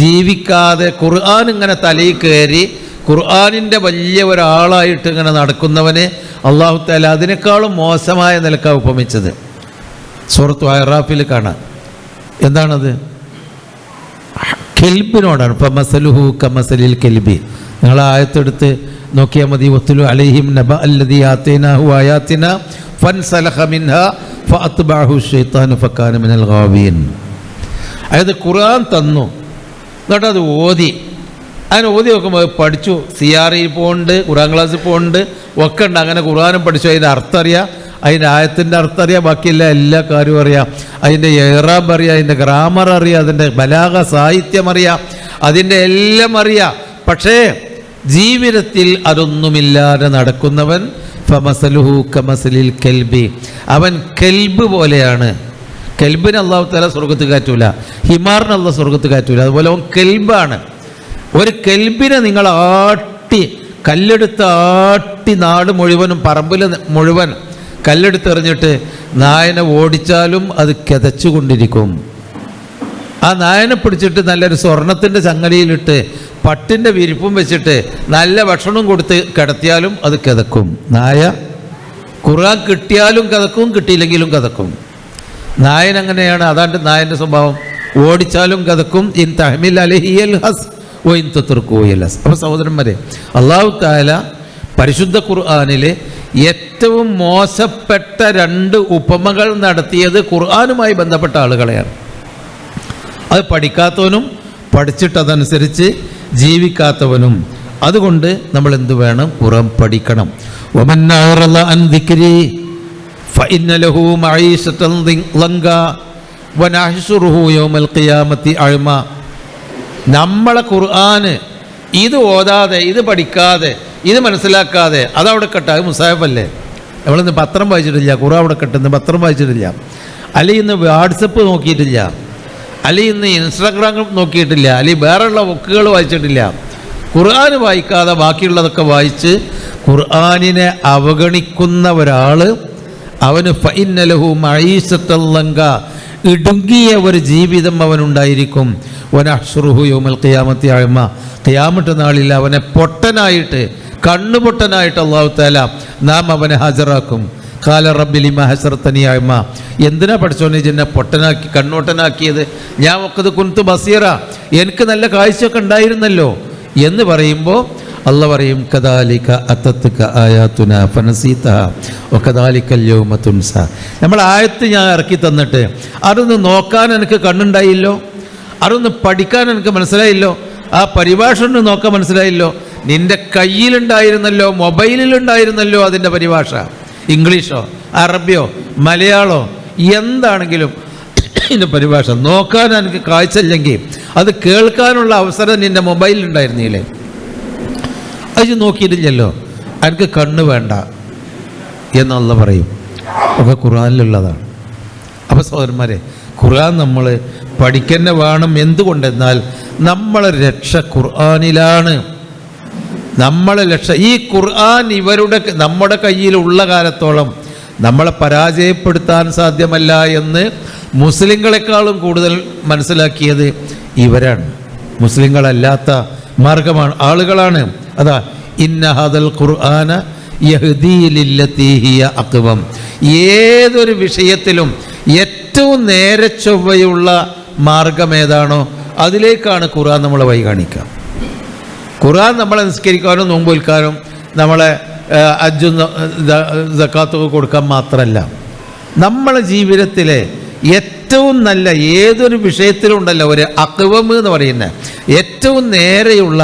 ജീവിക്കാതെ ഖുർആൻ ഇങ്ങനെ തലയിൽ കയറി ഖുർആനിൻ്റെ വലിയ ഒരാളായിട്ട് ഇങ്ങനെ നടക്കുന്നവനെ അല്ലാഹു തആല അതിനേക്കാളും മോശമായ നിലക്കാണ് ഉപമിച്ചത്. സൂറത്ത് അഅറാഫിൽ കാണാം. എന്താണത്? കെൽബിനോടാണ്. ഫമസലുഹു കമസലിൽ കെൽബി. നിങ്ങൾ ആയത്തെടുത്ത് നോക്കിയാൽ മതി. വത്തുലു അലൈഹിം നബ അല്ലദീ ആതൈനാഹു ആയാതിനാ ഫൻസലഖ മിൻഹാ ഫഅത്ബഅഹു ശൈത്താനു ഫകാന മിനൽ ഗാവീൻ. അതായത് ഖുർആൻ തന്നു, എന്നിട്ട് അത് ഓതി, അതിന് ഓതി നോക്കുമ്പോൾ പഠിച്ചു. CRE പോകുന്നുണ്ട്, ഖുർആൻ ക്ലാസ്സിൽ പോകുന്നുണ്ട്, ഒക്കെ ഉണ്ട്. അങ്ങനെ ഖുർആനും പഠിച്ചു, അതിൻ്റെ അർത്ഥം അറിയാം. അതിൻ്റെ ആയത്തിൻ്റെ അർത്ഥം അറിയാം, ബാക്കിയുള്ള എല്ലാ കാര്യവും അറിയാം, അതിൻ്റെ ഇറാബ് അറിയാം, അതിൻ്റെ ഗ്രാമർ അറിയാം, അതിൻ്റെ ബലാഗ സാഹിത്യം അറിയാം, അതിൻ്റെ എല്ലാം അറിയാം. പക്ഷേ ജീവിതത്തിൽ അതൊന്നുമില്ലാതെ നടക്കുന്നവൻ ഫമസലുഹു കമസലിൽ കെൽബി, അവൻ കെൽബ് പോലെയാണ്. കെൽബിന് അള്ളാഹു തആല സ്വർഗത്ത് കയറ്റൂല, ഹിമാറിന് അള്ളാഹ് സ്വർഗത്ത് കയറ്റൂല. അതുപോലെ അവൻ കെൽബാണ്. ഒരു കെൽബിനെ നിങ്ങൾ കല്ലെടുത്ത് ആട്ടി നാട് മുഴുവനും പറമ്പിൽ മുഴുവൻ കല്ലെടുത്തെറിഞ്ഞിട്ട് നായനെ ഓടിച്ചാലും അത് കിതച്ചുകൊണ്ടിരിക്കും. ആ നായനെ പിടിച്ചിട്ട് നല്ലൊരു സ്വർണത്തിൻ്റെ ചങ്ങലയിലിട്ട് പട്ടിൻ്റെ വിരിപ്പും വെച്ചിട്ട് നല്ല ഭക്ഷണം കൊടുത്ത് കിടത്തിയാലും അത് കിതക്കും. നായ ഖുർആൻ കിട്ടിയാലും കിതക്കും, കിട്ടിയില്ലെങ്കിലും കിതക്കും. നായൻ അങ്ങനെയാണ്, അതാണ്ട് നായൻ്റെ സ്വഭാവം. ഓടിച്ചാലും കിതക്കും. ഇൻ തഹ്മിൽ അലൈഹിൽ ഹസ് വ ഇൻ തത്റുകുഹു ഹസ്. അപ്പോൾ സഹോദരന്മാരെ, അല്ലാഹു തആല പരിശുദ്ധ ഖുർആനിൽ ഏറ്റവും മോശപ്പെട്ട 2 ഉപമകൾ നടത്തിയത് ഖുർആനുമായി ബന്ധപ്പെട്ട ആളുകളെയാണ്. അത് പഠിക്കാത്തവനും പഠിച്ചിട്ടതനുസരിച്ച് ജീവിക്കാത്തവനും. അതുകൊണ്ട് നമ്മൾ എന്ത് വേണം? ഖുർആൻ പഠിക്കണം. വമൻ അഅറള അൻ ദിക്രി ഫഇന്ന ലഹു മഈശതൻ ലങ്ക വനഹ്ശുറുഹു യൗമൽ ഖിയാമത്തി അഅമ. നമ്മളെ ഖുർആന് ഇത് ഓതാതെ, ഇത് പഠിക്കാതെ, ഇത് മനസ്സിലാക്കാതെ അതവിടെ കെട്ട, അത് മുസാഫല്ലേ. നമ്മളിന്ന് പത്രം വായിച്ചിട്ടില്ല, ഖുർആൻ അവിടെ കെട്ടുന്ന പത്രം വായിച്ചിട്ടില്ല, അല്ലെങ്കിൽ ഇന്ന് വാട്സപ്പ് നോക്കിയിട്ടില്ല, അല്ലെങ്കിൽ ഇന്ന് ഇൻസ്റ്റാഗ്രാം നോക്കിയിട്ടില്ല, അല്ലെങ്കിൽ വേറെയുള്ള ബുക്കുകൾ വായിച്ചിട്ടില്ല. ഖുർആൻ വായിക്കാതെ ബാക്കിയുള്ളതൊക്കെ വായിച്ച് ഖുർആനിനെ അവഗണിക്കുന്ന ഒരാൾ, അവന് ഫഇന്ന ലഹു മഈശതൻ ലങ്ക, ഇടുങ്ങിയ ഒരു ജീവിതം അവനുണ്ടായിരിക്കും. വനഹ്ശുറുഹു യൗമൽ ഖിയാമത്തി അഅമ, ഖിയാമത്ത് നാളിൽ അവനെ പൊട്ടനായിട്ട്, കണ്ണുപൊട്ടനായിട്ട് അല്ലാഹു തആല നാം അവനെ ഹാജരാക്കും. ഖാല റബ്ബി ലിമ ഹസർതനി അഅമ, എന്തിനാ പഠിച്ചോനെ എന്നെ പൊട്ടനാക്കി, കണ്ണോട്ടനാക്കിയത്? ഞാൻ വഖദ് കുൻതു ബസീറ, എനിക്ക് നല്ല കാഴ്ചയൊക്കെ ഉണ്ടായിരുന്നല്ലോ എന്ന് പറയുമ്പോൾ അള്ളാഹ് പറയും കദാലിക അത്തത്ക ആയാതുന ഫനസീതഹ വകദാലികൽ യൗമ തുൻസ. നമ്മൾ ആയത്ത് ഞാൻ ഇറക്കി തന്നിട്ട് അതൊന്ന് നോക്കാൻ എനിക്ക് കണ്ണുണ്ടായില്ലോ, അതൊന്ന് പഠിക്കാൻ എനിക്ക് മനസ്സിലായില്ലോ, ആ പരിഭാഷ ഒന്ന് നോക്കാൻ മനസ്സിലായില്ലോ. നിൻ്റെ കയ്യിലുണ്ടായിരുന്നല്ലോ, മൊബൈലിലുണ്ടായിരുന്നല്ലോ അതിൻ്റെ പരിഭാഷ. ഇംഗ്ലീഷോ അറബിയോ മലയാളോ എന്താണെങ്കിലും ഇതിൻ്റെ പരിഭാഷ നോക്കാൻ എനിക്ക് കാഴ്ചയില്ലെങ്കിൽ അത് കേൾക്കാനുള്ള അവസരം നിൻ്റെ മൊബൈലിലുണ്ടായിരുന്നില്ലേ? അത് നോക്കിയിട്ടില്ലല്ലോ, എനിക്ക് കണ്ണ് വേണ്ട എന്നുള്ള പറയും. ഒക്കെ ഖുർആനിലുള്ളതാണ്. അപ്പോൾ സഹോദരന്മാരെ, ഖുർആൻ നമ്മൾ പഠിക്കുന്ന വേണം. എന്തുകൊണ്ടെന്നാൽ നമ്മളെ രക്ഷ ഖുർആനിലാണ്. നമ്മളെ രക്ഷ ഈ ഖുർആൻ നമ്മുടെ കയ്യിലുള്ള കാലത്തോളം നമ്മളെ പരാജയപ്പെടുത്താൻ സാധ്യമല്ല എന്ന് മുസ്ലിങ്ങളെക്കാളും കൂടുതൽ മനസ്സിലാക്കിയത് ഇവരാണ്. മുസ്ലിങ്ങളല്ലാത്ത മാർഗമാണ് ആളുകളാണ്. അതാ ഇന്ന ഹദൽ ഖുർആന യഹ്ദീ ലില്ലതീ ഹിയ അഖ്വം. ഏതൊരു വിഷയത്തിലും ഏറ്റവും നേരെ ചൊവ്വയുള്ള മാർഗം ഏതാണോ അതിലേക്കാണ് ഖുർആൻ നമ്മളെ വഴി കാണിക്കുക. ഖുർആൻ നമ്മളെ നിസ്കരിക്കാനും നോമ്പ് വിൽക്കാനും നമ്മളെ ഹജ്ജും സക്കാത്തൊക്കെ കൊടുക്കാൻ മാത്രമല്ല, നമ്മളെ ജീവിതത്തിലെ ഏറ്റവും നല്ല ഏതൊരു വിഷയത്തിലുണ്ടല്ലോ ഒരു അഖ്വം എന്ന് പറയുന്ന ഏറ്റവും നേരെയുള്ള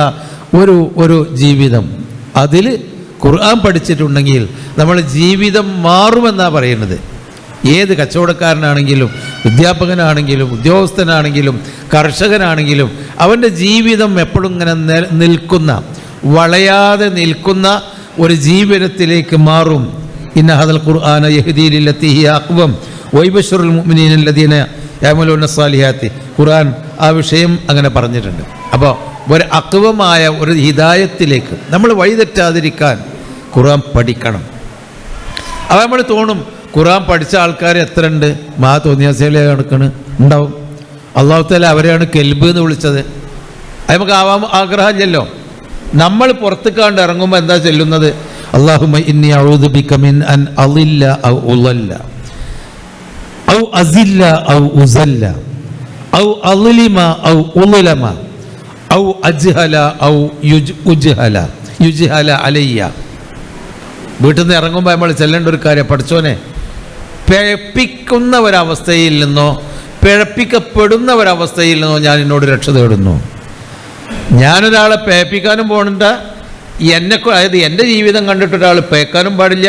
ഒരു ജീവിതം, അതിൽ ഖുർആൻ പഠിച്ചിട്ടുണ്ടെങ്കിൽ നമ്മളെ ജീവിതം മാറുമെന്നാണ് പറയുന്നത്. ഏത് കച്ചവടക്കാരനാണെങ്കിലും അധ്യാപകനാണെങ്കിലും ഉദ്യോഗസ്ഥനാണെങ്കിലും കർഷകനാണെങ്കിലും അവൻ്റെ ജീവിതം എപ്പോഴും ഇങ്ങനെ നിൽക്കുന്ന, വളയാതെ നിൽക്കുന്ന ഒരു ജീവിതത്തിലേക്ക് മാറും. ഇന്ന ഹദൽ ഖുർആന യഹ്ദീ ലില്ലതീ ഹിയ അഖ്വം വയബശ്ശിറുൽ മുഅ്മിനീന അല്ലദീന യഅമലൂന സ്സാലിഹാത്തി. ഖുർആൻ ആ വിഷയം അങ്ങനെ പറഞ്ഞിട്ടുണ്ട്. അപ്പോൾ ഒരു അഖ്വമായ ഒരു ഹിദായത്തിലേക്ക് നമ്മൾ വഴിതെറ്റാതിരിക്കാൻ ഖുർആൻ പഠിക്കണം. അപ്പോൾ നമ്മൾ തോന്നും ഖുർആൻ പഠിച്ച ആൾക്കാർ എത്ര ഉണ്ട്, തോന്നിയാസേലെ കണക്കാണ് ഉണ്ടാവും. അല്ലാഹു തആല അവരെയാണ് കെൽബ് എന്ന് വിളിച്ചത്. അത് നമുക്ക് ആവാൻ ആഗ്രഹമില്ലല്ലോ. നമ്മൾ പുറത്തേക്കാണ്ട് ഇറങ്ങുമ്പോൾ എന്താ ചെല്ലുന്നത്? അല്ലാഹുമ്മ ഇന്നി അഊദു ബിക മിൻ അൻ അളില്ല ഔ ഉളല്ല ഔ അസില്ല ഔ ഉസല്ല ഔ അളിമ ഔ ഉളലമ ഔ അജ്ഹല ഔ യുജ്ഹല അലയ്യ. വീട്ടിൽ നിന്ന് ഇറങ്ങുമ്പോൾ നമ്മൾ ചെല്ലേണ്ട ഒരു കാര്യം, പഠിച്ചോനെ പിഴപ്പിക്കുന്ന ഒരവസ്ഥയിൽ നിന്നോ പിഴപ്പിക്കപ്പെടുന്ന ഒരവസ്ഥയിൽ നിന്നോ ഞാൻ എന്നോട് രക്ഷ തേടുന്നു. ഞാനൊരാളെ പേപ്പിക്കാനും പോകണ്ട, അതായത് എൻ്റെ ജീവിതം കണ്ടിട്ട് ഒരാൾ പേക്കാനും പാടില്ല,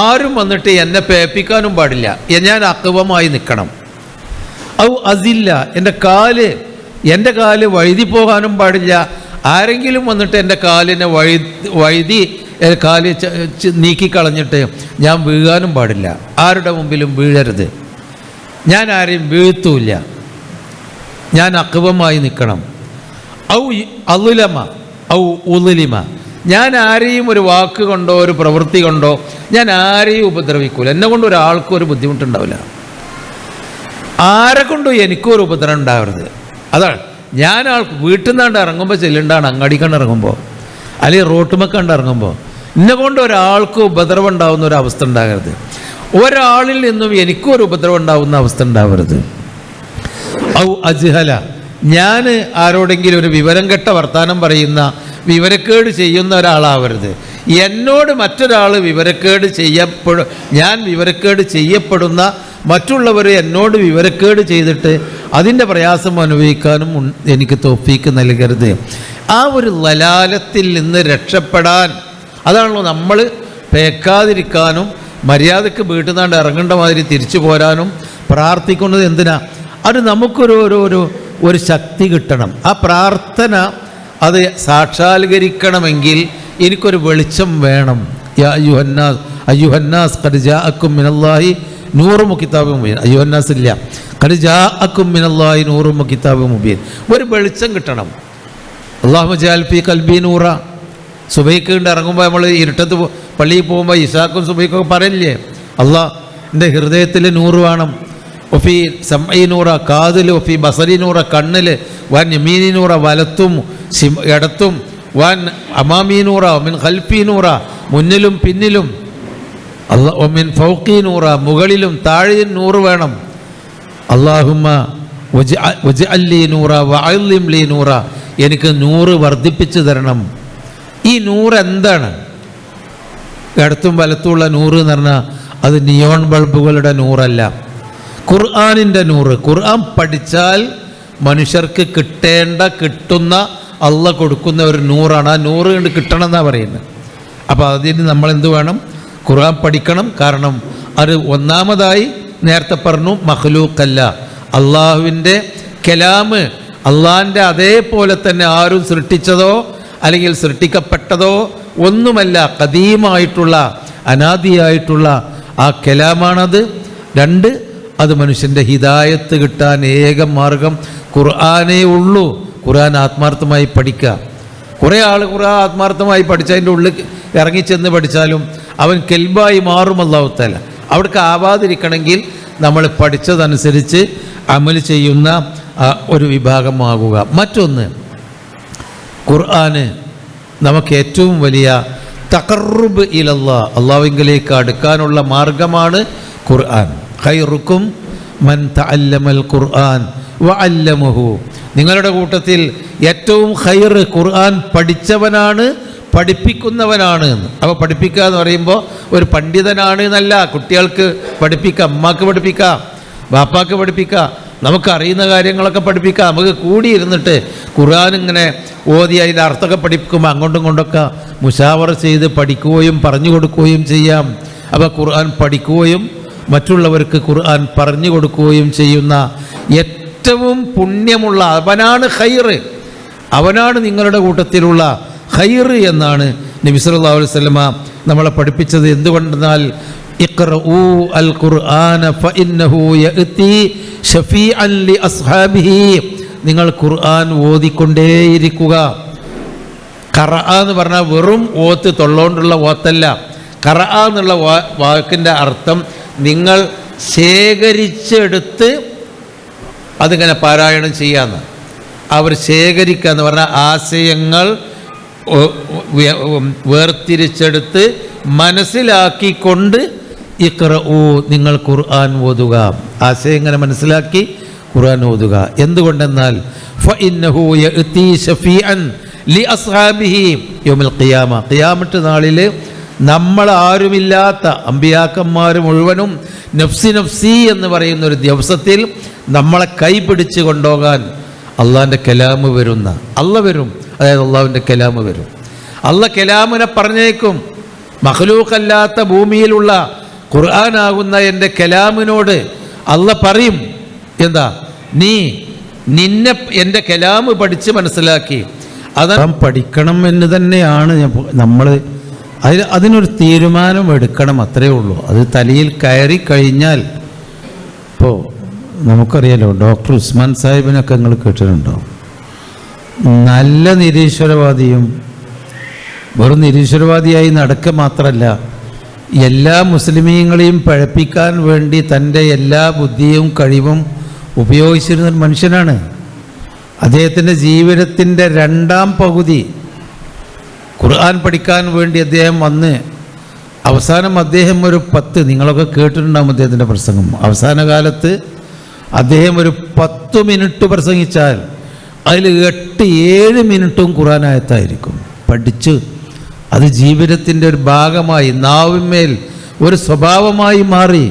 ആരും വന്നിട്ട് എന്നെ പേപ്പിക്കാനും പാടില്ല, ഞാൻ അക്വമായി നിൽക്കണം. ഔ അസില്ല, എൻ്റെ കാല് വഴുതി പോകാനും പാടില്ല. ആരെങ്കിലും വന്നിട്ട് എൻ്റെ കാലിനെ വഴുതി കാല് നീക്കിക്കളഞ്ഞിട്ട് ഞാൻ വീഴാനും പാടില്ല. ആരുടെ മുമ്പിലും വീഴരുത്. ഞാൻ ആരെയും വീഴ്ത്തൂല്ല. ഞാൻ അക്വമായി നിൽക്കണം. ഔ അലുലമ ഔ ഉലുലിമ, ഞാൻ ആരെയും ഒരു വാക്ക് കൊണ്ടോ ഒരു പ്രവൃത്തി കൊണ്ടോ ഞാൻ ആരെയും ഉപദ്രവിക്കൂല. എന്നെ കൊണ്ട് ഒരാൾക്കും ഒരു ബുദ്ധിമുട്ടുണ്ടാവില്ല. ആരെ കൊണ്ടും എനിക്കും ഒരു ഉപദ്രവം ഉണ്ടാവരുത്. അതാണ് ഞാൻ വീട്ടിൽ നിന്നാണ്ട് ഇറങ്ങുമ്പോൾ ചെല്ലുണ്ടാണ്, അങ്ങാടിക്കണ്ട് ഇറങ്ങുമ്പോൾ അല്ലെങ്കിൽ റോട്ടുമക്കണ്ട് ഇറങ്ങുമ്പോൾ എന്നെ കൊണ്ട് ഒരാൾക്കും ഉപദ്രവം ഉണ്ടാവുന്ന ഒരു അവസ്ഥ ഉണ്ടാകരുത്. ഒരാളിൽ നിന്നും എനിക്കും ഒരു ഉപദ്രവം ഉണ്ടാവുന്ന അവസ്ഥ ഉണ്ടാവരുത്. ഔ അജ്ഹല, ഞാൻ ആരോടെങ്കിലും ഒരു വിവരം കെട്ട വർത്താനം പറയുന്ന, വിവരക്കേട് ചെയ്യുന്ന ഒരാളാവരുത്. എന്നോട് മറ്റൊരാൾ ഞാൻ വിവരക്കേട് ചെയ്യപ്പെടുന്ന മറ്റുള്ളവർ എന്നോട് വിവരക്കേട് ചെയ്തിട്ട് അതിൻ്റെ പ്രയാസം അനുഭവിക്കാനും എനിക്ക് തൗഫീക്ക് നൽകരുത്. ആ ഒരു ലലാലത്തിൽ നിന്ന് രക്ഷപ്പെടാൻ, അതാണല്ലോ നമ്മൾ പേക്കാതിരിക്കാനും മര്യാദക്ക് വീട്ടിൽ നിന്നാണ്ട് ഇറങ്ങേണ്ട മാതിരി തിരിച്ചു പോരാനും പ്രാർത്ഥിക്കുന്നത്. എന്തിനാ? അത് നമുക്കൊരു ശക്തി കിട്ടണം. ആ പ്രാർത്ഥന അത് സാക്ഷാത്കരിക്കണമെങ്കിൽ എനിക്കൊരു വെളിച്ചം വേണം. യാ അയ്യുഹന്നാസ് ഖദ് ജാഅക്കും മിനല്ലാഹി നൂറും കിതാബും മുബീൻ. അയ്യുഹന്നാസ് ഇല്ല, ഖദ് ജാഅക്കും മിനല്ലാഹി നൂറും കിതാബും മുബീൻ. ഒരു വെളിച്ചം കിട്ടണം. അല്ലാഹുമ്മ ജഅൽ ഫീ ഖൽബി നൂറ. സുബൈക്ക് ഇറങ്ങുമ്പോൾ നമ്മൾ ഇരുട്ടത്ത് പള്ളിയിൽ പോകുമ്പോൾ ഇശാക്കും സുബൈക്കൊക്കെ പറയില്ലേ, അല്ലാഹ് എൻ്റെ ഹൃദയത്തിൽ നൂറ് വേണം. ഒഫി സമഈ നൂറ, കാതിൽ. ഒഫി ബസരി നൂറ, കണ്ണിൽ. വൻ യമീനി നൂറ, വലത്തും ഇടത്തും. വൻ അമാമീ നൂറ, ഒമിൻ ഖൽഫി നൂറ, മുന്നിലും പിന്നിലും. ഒമിൻ ഫൗഖി നൂറ, മുകളിലും താഴെയും നൂറ് വേണം. അല്ലാഹുമ്മ വജ്അൽ ലീ നൂറ വഅള്ളിം ലീ നൂറ, എനിക്ക് നൂറ് വർദ്ധിപ്പിച്ചു തരണം. ഈ നൂറ് എന്താണ്? ഇടത്തും വലത്തുമുള്ള നൂറ് എന്ന് പറഞ്ഞാൽ അത് നിയോൺ ബൾബുകളുടെ നൂറല്ല, ഖുർആനിൻ്റെ നൂറ്. ഖുർആൻ പഠിച്ചാൽ മനുഷ്യർക്ക് കിട്ടുന്ന അള്ളാഹ് കൊടുക്കുന്ന ഒരു നൂറാണ്. ആ നൂറ് കൊണ്ട് കിട്ടണം എന്നാണ് പറയുന്നത്. അപ്പോൾ അതിന് നമ്മളെന്ത് വേണം? ഖുർആൻ പഠിക്കണം. കാരണം അത് ഒന്നാമതായി നേരത്തെ പറഞ്ഞു, മഖ്ലൂഖല്ല, അള്ളാഹുവിൻ്റെ കലാമ്, അള്ളാഹിൻ്റെ അതേപോലെ തന്നെ ആരും സൃഷ്ടിച്ചതോ അല്ലെങ്കിൽ സൃഷ്ടിക്കപ്പെട്ടതോ ഒന്നുമല്ല, ഖദീമായിട്ടുള്ള അനാദിയായിട്ടുള്ള ആ കലാമാണത്. രണ്ട്, അത് മനുഷ്യൻ്റെ ഹിദായത്ത് കിട്ടാൻ ഏക മാർഗം ഖുർആനേ ഉള്ളൂ. ഖുർആൻ ആത്മാർത്ഥമായി പഠിക്കുക. കുറേ ആൾ ഖുർആൻ ആത്മാർത്ഥമായി പഠിച്ച് അതിൻ്റെ ഉള്ളിൽ ഇറങ്ങിച്ചെന്ന് പഠിച്ചാലും അവൻ കെൽബായി മാറും. അല്ലാഹു തആല അവിടേക്ക് ആവാതിരിക്കണമെങ്കിൽ നമ്മൾ പഠിച്ചതനുസരിച്ച് അമൽ ചെയ്യുന്ന ഒരു വിഭാഗമാകുക. മറ്റൊന്ന്, ഖുർആന് നമുക്ക് ഏറ്റവും വലിയ തഖർറുബ് ഇലല്ലാഹ്, അള്ളാഹുവിലേക്ക് അടുക്കാനുള്ള മാർഗമാണ് ഖുർആൻ. ഖൈറുക്കും മൻ തഅല്ലമൽ ഖുർആൻ വഅല്ലമഹു, നിങ്ങളുടെ കൂട്ടത്തിൽ ഏറ്റവും ഖൈർ ഖുർആൻ പഠിച്ചവനാണ്, പഠിപ്പിക്കുന്നവനാണ്. അപ്പോൾ പഠിപ്പിക്കുക എന്ന് പറയുമ്പോൾ ഒരു പണ്ഡിതനാണ് എന്നല്ല. കുട്ടികൾക്ക് പഠിപ്പിക്കാം, അമ്മക്ക് പഠിപ്പിക്കാം, ബാപ്പാക്ക് പഠിപ്പിക്കാം, നമുക്കറിയുന്ന കാര്യങ്ങളൊക്കെ പഠിപ്പിക്കാം. നമുക്ക് കൂടിയിരുന്നിട്ട് ഖുർആൻ ഇങ്ങനെ ഓതി അതിൻ്റെ അർത്ഥമൊക്കെ പഠിപ്പിക്കുമ്പോൾ അങ്ങോട്ടും ഇങ്ങോട്ടൊക്കെ മുശാവറ ചെയ്ത് പഠിക്കുകയും പറഞ്ഞു കൊടുക്കുകയും ചെയ്യാം. അപ്പോൾ ഖുർആൻ പഠിക്കുകയും മറ്റുള്ളവർക്ക് ഖുർആൻ പറഞ്ഞു കൊടുക്കുകയും ചെയ്യുന്ന ഏറ്റവും പുണ്യമുള്ള അവനാണ് ഖൈർ, അവനാണ് നിങ്ങളുടെ കൂട്ടത്തിലുള്ള ഖൈർ എന്നാണ് നബി സല്ലല്ലാഹു അലൈഹി വസല്ലമ നമ്മളെ പഠിപ്പിച്ചത്. എന്തുകൊണ്ടെന്നാൽ ഇഖ്റഊ അൽ ഖുർആന ഫഇന്നഹു യഅതി ഷഫീഅൻ ലി അസ്ഹാബിഹി, നിങ്ങൾ ഖുർആൻ ഓതിക്കൊണ്ടേയിരിക്കുക. ഖറഅ എന്ന് പറഞ്ഞാൽ വെറും ഓത്ത്, തൊള്ളോണ്ടുള്ള ഓത്തല്ല. ഖറഅ എന്നുള്ള വാക്കിൻ്റെ അർത്ഥം നിങ്ങൾ ശേഖരിച്ചെടുത്ത് അതിങ്ങനെ പാരായണം ചെയ്യാന്ന്. അവർ ശേഖരിക്കുക എന്ന് പറഞ്ഞാൽ ആശയങ്ങൾ വേർതിരിച്ചെടുത്ത് മനസ്സിലാക്കിക്കൊണ്ട് ഇഖ്റഊ, നിങ്ങൾ ഖുർആൻ ഓതുക. ആശയം ഇങ്ങനെ മനസ്സിലാക്കി ഖുർആൻ ഓതുക. എന്തുകൊണ്ടെന്നാൽ ഫഇന്നഹു യഅതി ശഫീഅൻ ലി അസ്ഹാബിഹി യൗമൽ ഖിയാമ, ഖിയാമത്ത് നാളിൽ നമ്മളാരുമില്ലാത്ത അമ്പിയാക്കന്മാർ മുഴുവനും നഫ്സി നഫ്സി എന്ന് പറയുന്ന ഒരു ദിവസത്തിൽ നമ്മളെ കൈപിടിച്ച് കൊണ്ടുപോകാൻ അള്ളാഹിൻ്റെ കലാമ് വരുന്ന, അള്ളാഹ് വരും, അതായത് അള്ളാഹുവിൻ്റെ കലാമ് വരും. അള്ളാഹ് കലാമിനെ പറഞ്ഞേക്കും. മഖ്ലൂഖല്ലാത്ത ഭൂമിയിലുള്ള ഖുർആനാകുന്ന എൻ്റെ കലാമിനോട് അള്ള പറയും, എന്താ, നിന്നെ എൻ്റെ കലാമ് പഠിച്ച് മനസ്സിലാക്കി അത് പഠിക്കണം എന്ന് തന്നെയാണ് നമ്മൾ അതിനൊരു തീരുമാനം എടുക്കണം, അത്രയേ ഉള്ളൂ. അത് തലയിൽ കയറി കഴിഞ്ഞാൽ, ഇപ്പോൾ നമുക്കറിയാലോ ഡോക്ടർ ഉസ്മാൻ സാഹിബിനൊക്കെ നിങ്ങൾ കേട്ടിട്ടുണ്ടോ? നല്ല നിരീശ്വരവാദിയും വെറും നിരീശ്വരവാദിയായി നടക്കുക മാത്രമല്ല, എല്ലാ മുസ്ലിമീങ്ങളെയും പഴപ്പിക്കാൻ വേണ്ടി തൻ്റെ എല്ലാ ബുദ്ധിയും കഴിവും ഉപയോഗിച്ചിരുന്ന ഒരു മനുഷ്യനാണ്. അദ്ദേഹത്തിൻ്റെ ജീവിതത്തിൻ്റെ 2ാം പകുതി ഖുർആൻ പഠിക്കാൻ വേണ്ടി അദ്ദേഹം വന്ന് അവസാനം അദ്ദേഹം ഒരു 10, നിങ്ങളൊക്കെ കേട്ടിട്ടുണ്ടാകും അദ്ദേഹത്തിൻ്റെ പ്രസംഗം, അവസാന കാലത്ത് അദ്ദേഹം ഒരു 10 മിനിറ്റ് പ്രസംഗിച്ചാൽ അതിൽ 8-7 മിനിറ്റും ഖുർആനായത്തായിരിക്കും പഠിച്ച് അത് ജീവിതത്തിൻ്റെ ഒരു ഭാഗമായി, നാവിന്മേൽ ഒരു സ്വഭാവമായി മാറി.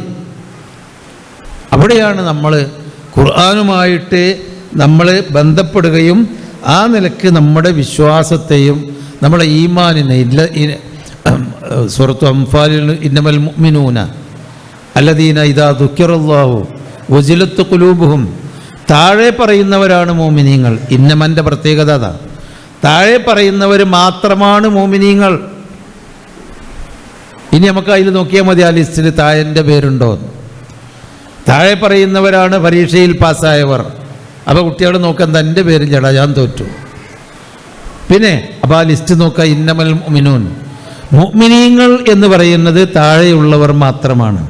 അവിടെയാണ് നമ്മൾ ഖുർആനുമായിട്ട് നമ്മൾ ബന്ധപ്പെടുകയും ആ നിലക്ക് നമ്മുടെ വിശ്വാസത്തെയും നമ്മുടെ ഈമാനിനെ സൂറത്തു അംഫാലിൽ ഇന്നമൽ മുഅ്മിനൂന അല്ലദീന ഇദാ ദുക്കിറല്ലാഹു വജിലത്ത് ഖുലൂബുഹും, താഴെ പറയുന്നവരാണ് മോമിനീങ്ങൾ. ഇന്നമൻ്റെ പ്രത്യേകത അതാ, താഴെ പറയുന്നവർ മാത്രമാണ് മോമിനീങ്ങൾ. ഇനി നമുക്ക് അതിൽ നോക്കിയാൽ മതി, ആ ലിസ്റ്റിൽ താഴെൻ്റെ പേരുണ്ടോ. താഴെ പറയുന്നവരാണ് പരീക്ഷയിൽ പാസ്സായവർ. അപ്പോൾ കുട്ടിയോട് നോക്കാൻ തൻ്റെ പേരിൽ ചേടാ ഞാൻ തോറ്റു. പിന്നെ അപ്പോൾ ആ ലിസ്റ്റ് നോക്കുക, ഇന്നമൽ മുഅ്മിനൂൻ, മുഅ്മിനീങ്ങൾ എന്ന് പറയുന്നത് താഴെയുള്ളവർ മാത്രമാണ്.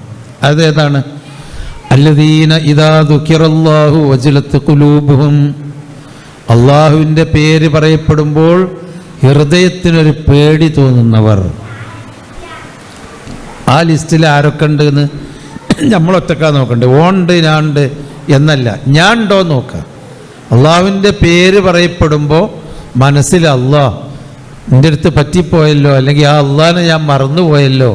അതേതാണ്? അല്ലദീന ഇദാ ദുക്കിറല്ലാഹു വജിലത്ത് ഖുലൂബുഹും, അള്ളാഹുവിൻ്റെ പേര് പറയപ്പെടുമ്പോൾ ഹൃദയത്തിനൊരു പേടി തോന്നുന്നവർ. ആ ലിസ്റ്റിൽ ആരൊക്കെ ഉണ്ടെന്ന് നമ്മളൊറ്റക്കാ നോക്കണ്ടേ, ഓണ്ട് ഞാണ്ട് എന്നല്ല, ഞാൻ ഉണ്ടോ നോക്കുക. അള്ളാഹുവിൻ്റെ പേര് പറയപ്പെടുമ്പോൾ മനസ്സിൽ അള്ളാഹ് എൻ്റെ അടുത്ത് പറ്റിപ്പോയല്ലോ, അല്ലെങ്കിൽ ആ അള്ളാഹിനെ ഞാൻ മറന്നുപോയല്ലോ,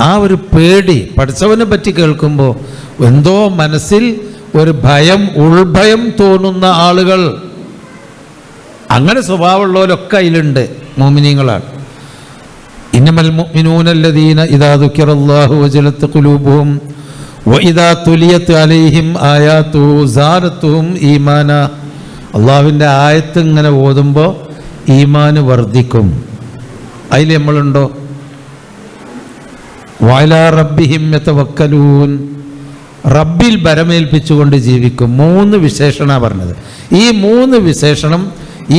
ആ ഒരു പേടി പഠിച്ചവനെ പറ്റി കേൾക്കുമ്പോൾ എന്തോ മനസ്സിൽ ഒരു ഭയം, ഉൾഭയം തോന്നുന്ന ആളുകൾ, അങ്ങനെ സ്വഭാവമുള്ളവരൊക്കെ അതിലുണ്ട്, മുഅ്മിനീങ്ങളാണ്. ഇന്നമൽ മുഅ്മിനൂന അല്ലദീന ഇദാ ദുക്കിറല്ലാഹു വജലത്ത് ഖുലൂബുഹും വഇദാ തുലിയത് അലൈഹിം ആയാതുഹു സാദത്തുഹും ഈമാന, അള്ളാഹുവിൻ്റെ ആയത്ത് ഇങ്ങനെ ഓതുമ്പോൾ ഈമാന് വർദ്ധിക്കും. അതിൽ നമ്മളുണ്ടോ? വഅലാ റബ്ബിഹിം യതവക്കലൂൻ, റബ്ബിൽ ബരമേൽപ്പിച്ചുകൊണ്ട് ജീവിക്കും. 3 വിശേഷണമാണ് പറഞ്ഞത്. ഈ 3 വിശേഷണം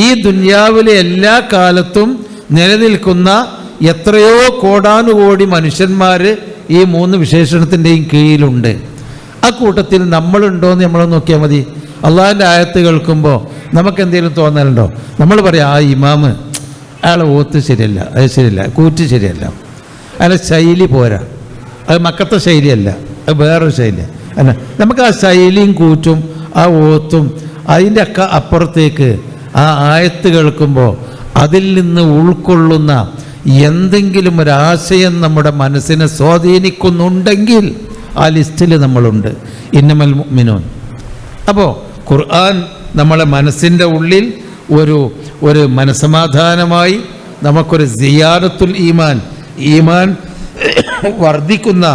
ഈ ദുനിയാവിലെ എല്ലാ കാലത്തും നിലനിൽക്കുന്ന എത്രയോ കോടാനുകോടി മനുഷ്യന്മാർ ഈ 3 വിശേഷണത്തിൻ്റെയും കീഴിലുണ്ട്. ആ കൂട്ടത്തിൽ നമ്മളുണ്ടോയെന്ന് നമ്മൾ നോക്കിയാൽ മതി. അള്ളാഹിൻ്റെ ആയത്ത് കേൾക്കുമ്പോൾ നമുക്ക് എന്തെങ്കിലും തോന്നലുണ്ടോ? നമ്മൾ പറയാം, ആ ഇമാമ് അയാളെ ഓത്ത് ശരിയല്ല, അത് ശരിയല്ല, കൂറ്റ് ശരിയല്ല, അയാളെ ശൈലി പോരാ, അത് മക്കത്തെ ശൈലിയല്ല, അത് വേറൊരു ശൈലി അല്ല. നമുക്ക് ആ ശൈലിയും കൂറ്റും ആ ഓത്തും അതിൻ്റെ ഒക്കെ അപ്പുറത്തേക്ക് ആ ആയത്ത് കേൾക്കുമ്പോൾ അതിൽ നിന്ന് ഉൾക്കൊള്ളുന്ന എന്തെങ്കിലും ഒരാശയം നമ്മുടെ മനസ്സിനെ സ്വാധീനിക്കുന്നുണ്ടെങ്കിൽ ആ ലിസ്റ്റിൽ നമ്മളുണ്ട്, ഇന്നമൽ മുഅ്മിനൂൻ. അപ്പോൾ ഖുർആൻ നമ്മളെ മനസ്സിൻ്റെ ഉള്ളിൽ ഒരു മനസ്സമാധാനമായി നമുക്കൊരു സിയാദത്തുൽ ഈമാൻ വർദ്ധിക്കുന്ന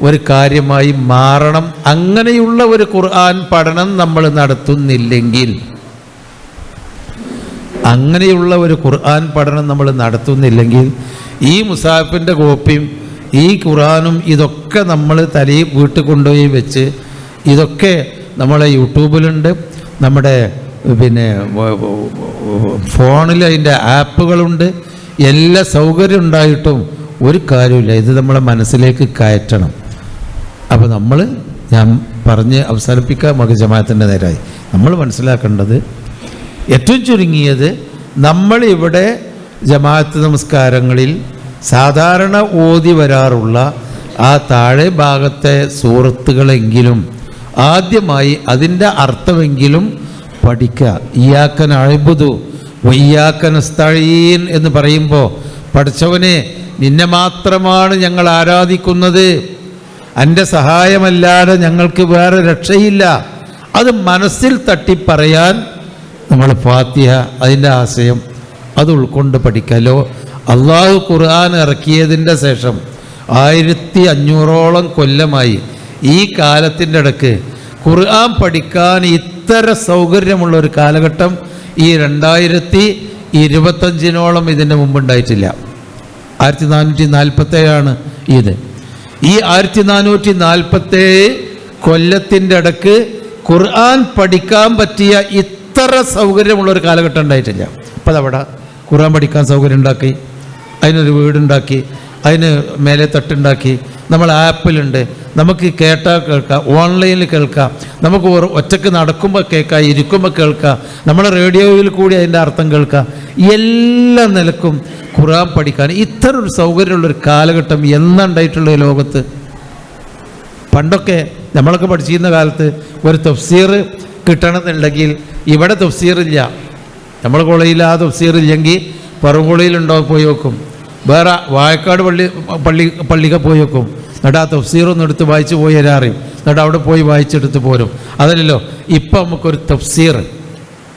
ഒരു കാര്യമായി മാറണം. അങ്ങനെയുള്ള ഒരു ഖുർആൻ പഠനം നമ്മൾ നടത്തുന്നില്ലെങ്കിൽ ഈ മുസാഫിൻ്റെ കോപ്പിയും ഈ ഖുർആനും ഇതൊക്കെ നമ്മൾ തലയിൽ വീട്ടിൽ കൊണ്ടുപോയി വെച്ച്, ഇതൊക്കെ നമ്മളെ യൂട്യൂബിലുണ്ട്, നമ്മുടെ പിന്നെ ഫോണിൽ അതിൻ്റെ ആപ്പുകളുണ്ട്, എല്ലാ സൗകര്യം ഉണ്ടായിട്ടും ഒരു കാര്യമില്ല. ഇത് നമ്മളെ മനസ്സിലേക്ക് കയറ്റണം. അപ്പോൾ ഞാൻ പറഞ്ഞ് അവസാനിപ്പിക്കുക, മക ജമാഅത്തിൻ്റെ നേരായി നമ്മൾ മനസ്സിലാക്കേണ്ടത്, ഏറ്റവും ചുരുങ്ങിയത് നമ്മളിവിടെ ജമാഅത്ത് നമസ്കാരങ്ങളിൽ സാധാരണ ഓതി വരാറുള്ള ആ താഴെ ഭാഗത്തെ സൂറത്തുകളെങ്കിലും ആദ്യമായി അതിൻ്റെ അർത്ഥമെങ്കിലും പഠിക്കുക. ഇയ്യാക നഅ്ബുദു വഇയ്യാക നസ്തഈൻ എന്ന് പറയുമ്പോൾ, പഠിച്ചവനെ നിന്നെ മാത്രമാണ് ഞങ്ങൾ ആരാധിക്കുന്നത്, എൻ്റെ സഹായമല്ലാതെ ഞങ്ങൾക്ക് വേറെ രക്ഷയില്ല, അത് മനസ്സിൽ തട്ടിപ്പറയാൻ നമ്മൾ ഫാത്തിഹ അതിൻ്റെ ആശയം അത് ഉൾക്കൊണ്ട് പഠിക്കലോ അള്ളാഹു ഖുർആൻ ഇറക്കിയതിൻ്റെ ശേഷം 1500ഓളം കൊല്ലമായി ഈ കാലത്തിൻ്റെ ഇടയ്ക്ക് ഖുർആൻ പഠിക്കാൻ ഇത്ര സൗകര്യമുള്ള ഒരു കാലഘട്ടം ഈ 2025 ഇതിൻ്റെ മുമ്പുണ്ടായിട്ടില്ല. 1447 ഇത്. ഈ 1447 കൊല്ലത്തിൻ്റെ ഇടയ്ക്ക് ഖുർആൻ പഠിക്കാൻ പറ്റിയ ഇത്ര സൗകര്യമുള്ളൊരു കാലഘട്ടം ഉണ്ടായിട്ടില്ല. അപ്പോൾ അതവിടെ ഖുർആൻ പഠിക്കാൻ സൗകര്യം ഉണ്ടാക്കി, അതിനൊരു വീടുണ്ടാക്കി, അതിന് മേലെ തട്ടുണ്ടാക്കി, നമ്മൾ ആപ്പിലുണ്ട്, നമുക്ക് കേട്ടാൽ കേൾക്കാം, ഓൺലൈനിൽ കേൾക്കാം, നമുക്ക് ഒറ്റയ്ക്ക് നടക്കുമ്പോൾ കേൾക്കാം, ഇരിക്കുമ്പോൾ കേൾക്കാം, നമ്മളെ റേഡിയോയിൽ കൂടി അതിൻ്റെ അർത്ഥം കേൾക്കാം. എല്ലാ നിലക്കും ഖുർആൻ പഠിക്കാൻ ഇത്ര ഒരു സൗകര്യമുള്ളൊരു കാലഘട്ടം എന്നാണ്ടായിട്ടുള്ള ലോകത്ത്. പണ്ടൊക്കെ നമ്മളൊക്കെ പഠിച്ചിരുന്ന കാലത്ത് ഒരു തഫ്സീർ കിട്ടണമെന്നുണ്ടെങ്കിൽ ഇവിടെ തഫ്സീറില്ല, നമ്മൾ കോളേജിൽ ആ തഫ്സീറില്ലെങ്കിൽ പറവൂളിയിലുണ്ടോ പോയി വെക്കും, വേറെ വായക്കാട് പള്ളിക്ക് പോയി വെക്കും. എന്നിട്ട് ആ തഫ്സീറൊന്നും എടുത്ത് വായിച്ച് പോയി തരാറിയും, എന്നിട്ട് അവിടെ പോയി വായിച്ചെടുത്ത് പോരും. അതല്ലല്ലോ ഇപ്പം നമുക്കൊരു തഫ്സീർ,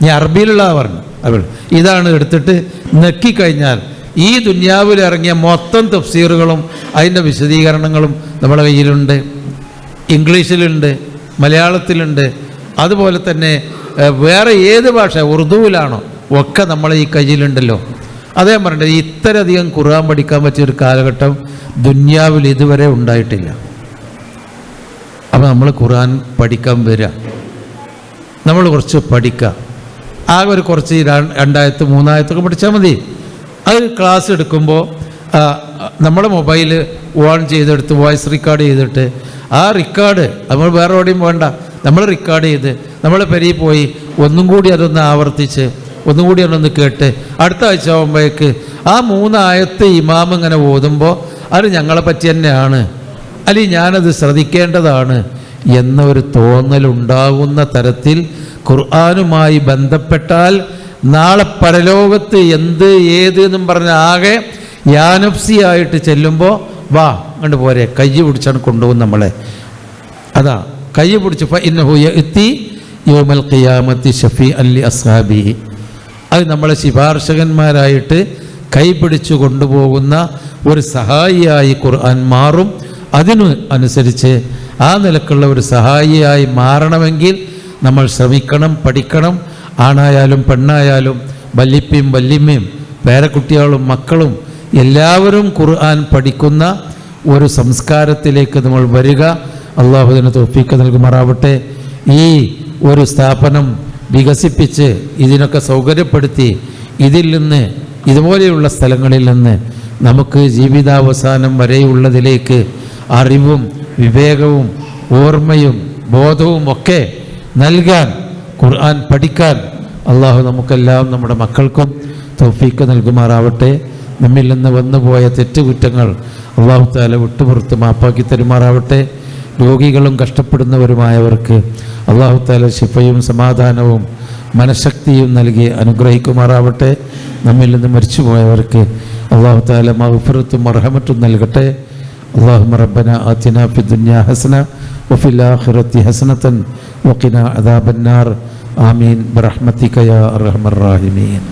ഞാൻ അറബിയിലുള്ള പറഞ്ഞു അവൾ ഇതാണ് എടുത്തിട്ട് നെക്കിക്കഴിഞ്ഞാൽ ഈ ദുനിയാവിൽ ഇറങ്ങിയ മൊത്തം തഫ്സീറുകളും അതിൻ്റെ വിശദീകരണങ്ങളും നമ്മുടെ കയ്യിലുണ്ട്. ഇംഗ്ലീഷിലുണ്ട്, മലയാളത്തിലുണ്ട്, അതുപോലെ തന്നെ വേറെ ഏത് ഭാഷ, ഉറുദുവിലാണോ ഒക്കെ നമ്മളെ ഈ കയ്യിലുണ്ടല്ലോ. അതേ പറഞ്ഞിട്ട് ഇത്രയധികം ഖുർആൻ പഠിക്കാൻ പറ്റിയൊരു കാലഘട്ടം ദുനിയാവിൽ ഇതുവരെ ഉണ്ടായിട്ടില്ല. അപ്പോൾ നമ്മൾ ഖുർആൻ പഠിക്കാൻ വരിക, നമ്മൾ കുറച്ച് പഠിക്കുക. ആകെ ഒരു കുറച്ച് 2 ആയത്ത് 3 ആയത്തൊക്കെ പഠിച്ചാൽ മതി. അത് ക്ലാസ് എടുക്കുമ്പോൾ നമ്മുടെ മൊബൈൽ ഓൺ ചെയ്തെടുത്ത് വോയിസ് റെക്കോർഡ് ചെയ്തിട്ട് ആ റെക്കോർഡ് നമ്മൾ വേറെ എവിടെയും വേണ്ട, നമ്മൾ റെക്കോർഡ് ചെയ്ത് നമ്മൾ പെരിയിൽ പോയി ഒന്നും കൂടി അതൊന്ന് ആവർത്തിച്ച് ഒന്നും കൂടി അതൊന്ന് കേട്ട് അടുത്ത ആഴ്ച ആകുമ്പോഴേക്ക് ആ 3 ആയത്ത് ഇമാം ഇങ്ങനെ ഓതുമ്പോൾ അത് ഞങ്ങളെ പറ്റി തന്നെയാണ്, അല്ലെങ്കിൽ ഞാനത് ശ്രദ്ധിക്കേണ്ടതാണ് എന്നൊരു തോന്നലുണ്ടാകുന്ന തരത്തിൽ ഖുർആനുമായി ബന്ധപ്പെട്ടാൽ നാളെ പരലോകത്ത് എന്ത് ഏത് എന്നും പറഞ്ഞ ആകെ യാനഫ്സിയായിട്ട് ചെല്ലുമ്പോൾ വാ കണ്ടു പോരെ, കൈ പിടിച്ചാണ് കൊണ്ടുപോകും നമ്മളെ. അതാ കൈ പിടിച്ച് ഫഇന്നഹു യഅതി യൗമൽ ഖിയാമത്തി ശഫീഅൻ ലി അസ്ഹാബിഹി, അത് നമ്മളെ ശുപാർശകന്മാരായിട്ട് കൈപിടിച്ചു കൊണ്ടുപോകുന്ന ഒരു സഹായിയായി ഖുർആൻ മാറും. അതിന് അനുസരിച്ച് ആ നിലക്കുള്ള ഒരു സഹായിയായി മാറണമെങ്കിൽ നമ്മൾ ശ്രമിക്കണം, പഠിക്കണം. ആണായാലും പെണ്ണായാലും വല്ലിപ്പയും വല്ലിമ്മയും പേരക്കുട്ടികളും മക്കളും എല്ലാവരും ഖുർആൻ പഠിക്കുന്ന ഒരു സംസ്കാരത്തിലേക്ക് നമ്മൾ വരിക. അള്ളാഹു അതിന് തൗഫീഖ് നൽകുമാറാവട്ടെ. ഈ ഒരു സ്ഥാപനം വികസിപ്പിച്ച് ഇതിനൊക്കെ സൗകര്യപ്പെടുത്തി ഇതിൽ നിന്ന് ഇതുപോലെയുള്ള സ്ഥലങ്ങളിൽ നിന്ന് നമുക്ക് ജീവിതാവസാനം വരെയുള്ളതിലേക്ക് അറിവും വിവേകവും ഓർമ്മയും ബോധവും ഒക്കെ നൽകാൻ, ഖുർആൻ പഠിക്കാൻ അള്ളാഹു നമുക്കെല്ലാം നമ്മുടെ മക്കൾക്കും തൗഫീഖ് നൽകുമാറാവട്ടെ. നമ്മിൽ നിന്ന് വന്നുപോയ തെറ്റുകുറ്റങ്ങൾ അള്ളാഹു തആല വിട്ടുപുറത്ത് മാപ്പാക്കി തരുമാറാവട്ടെ. രോഗികളും കഷ്ടപ്പെടുന്നവരുമായവർക്ക് അള്ളാഹു തആല ശിഫയും സമാധാനവും മനഃശക്തിയും നൽകി അനുഗ്രഹിക്കുമാറാവട്ടെ. നമ്മിൽ നിന്ന് മരിച്ചുപോയവർക്ക് അള്ളാഹു തആല മഗ്ഫിറത്തും മർഹമത്തും നൽകട്ടെ. اللهم ربنا آتنا في الدنيا حسنة وفي الآخرة حسنة وقنا عذاب النار آمين برحمتك يا أرحم الراحمين.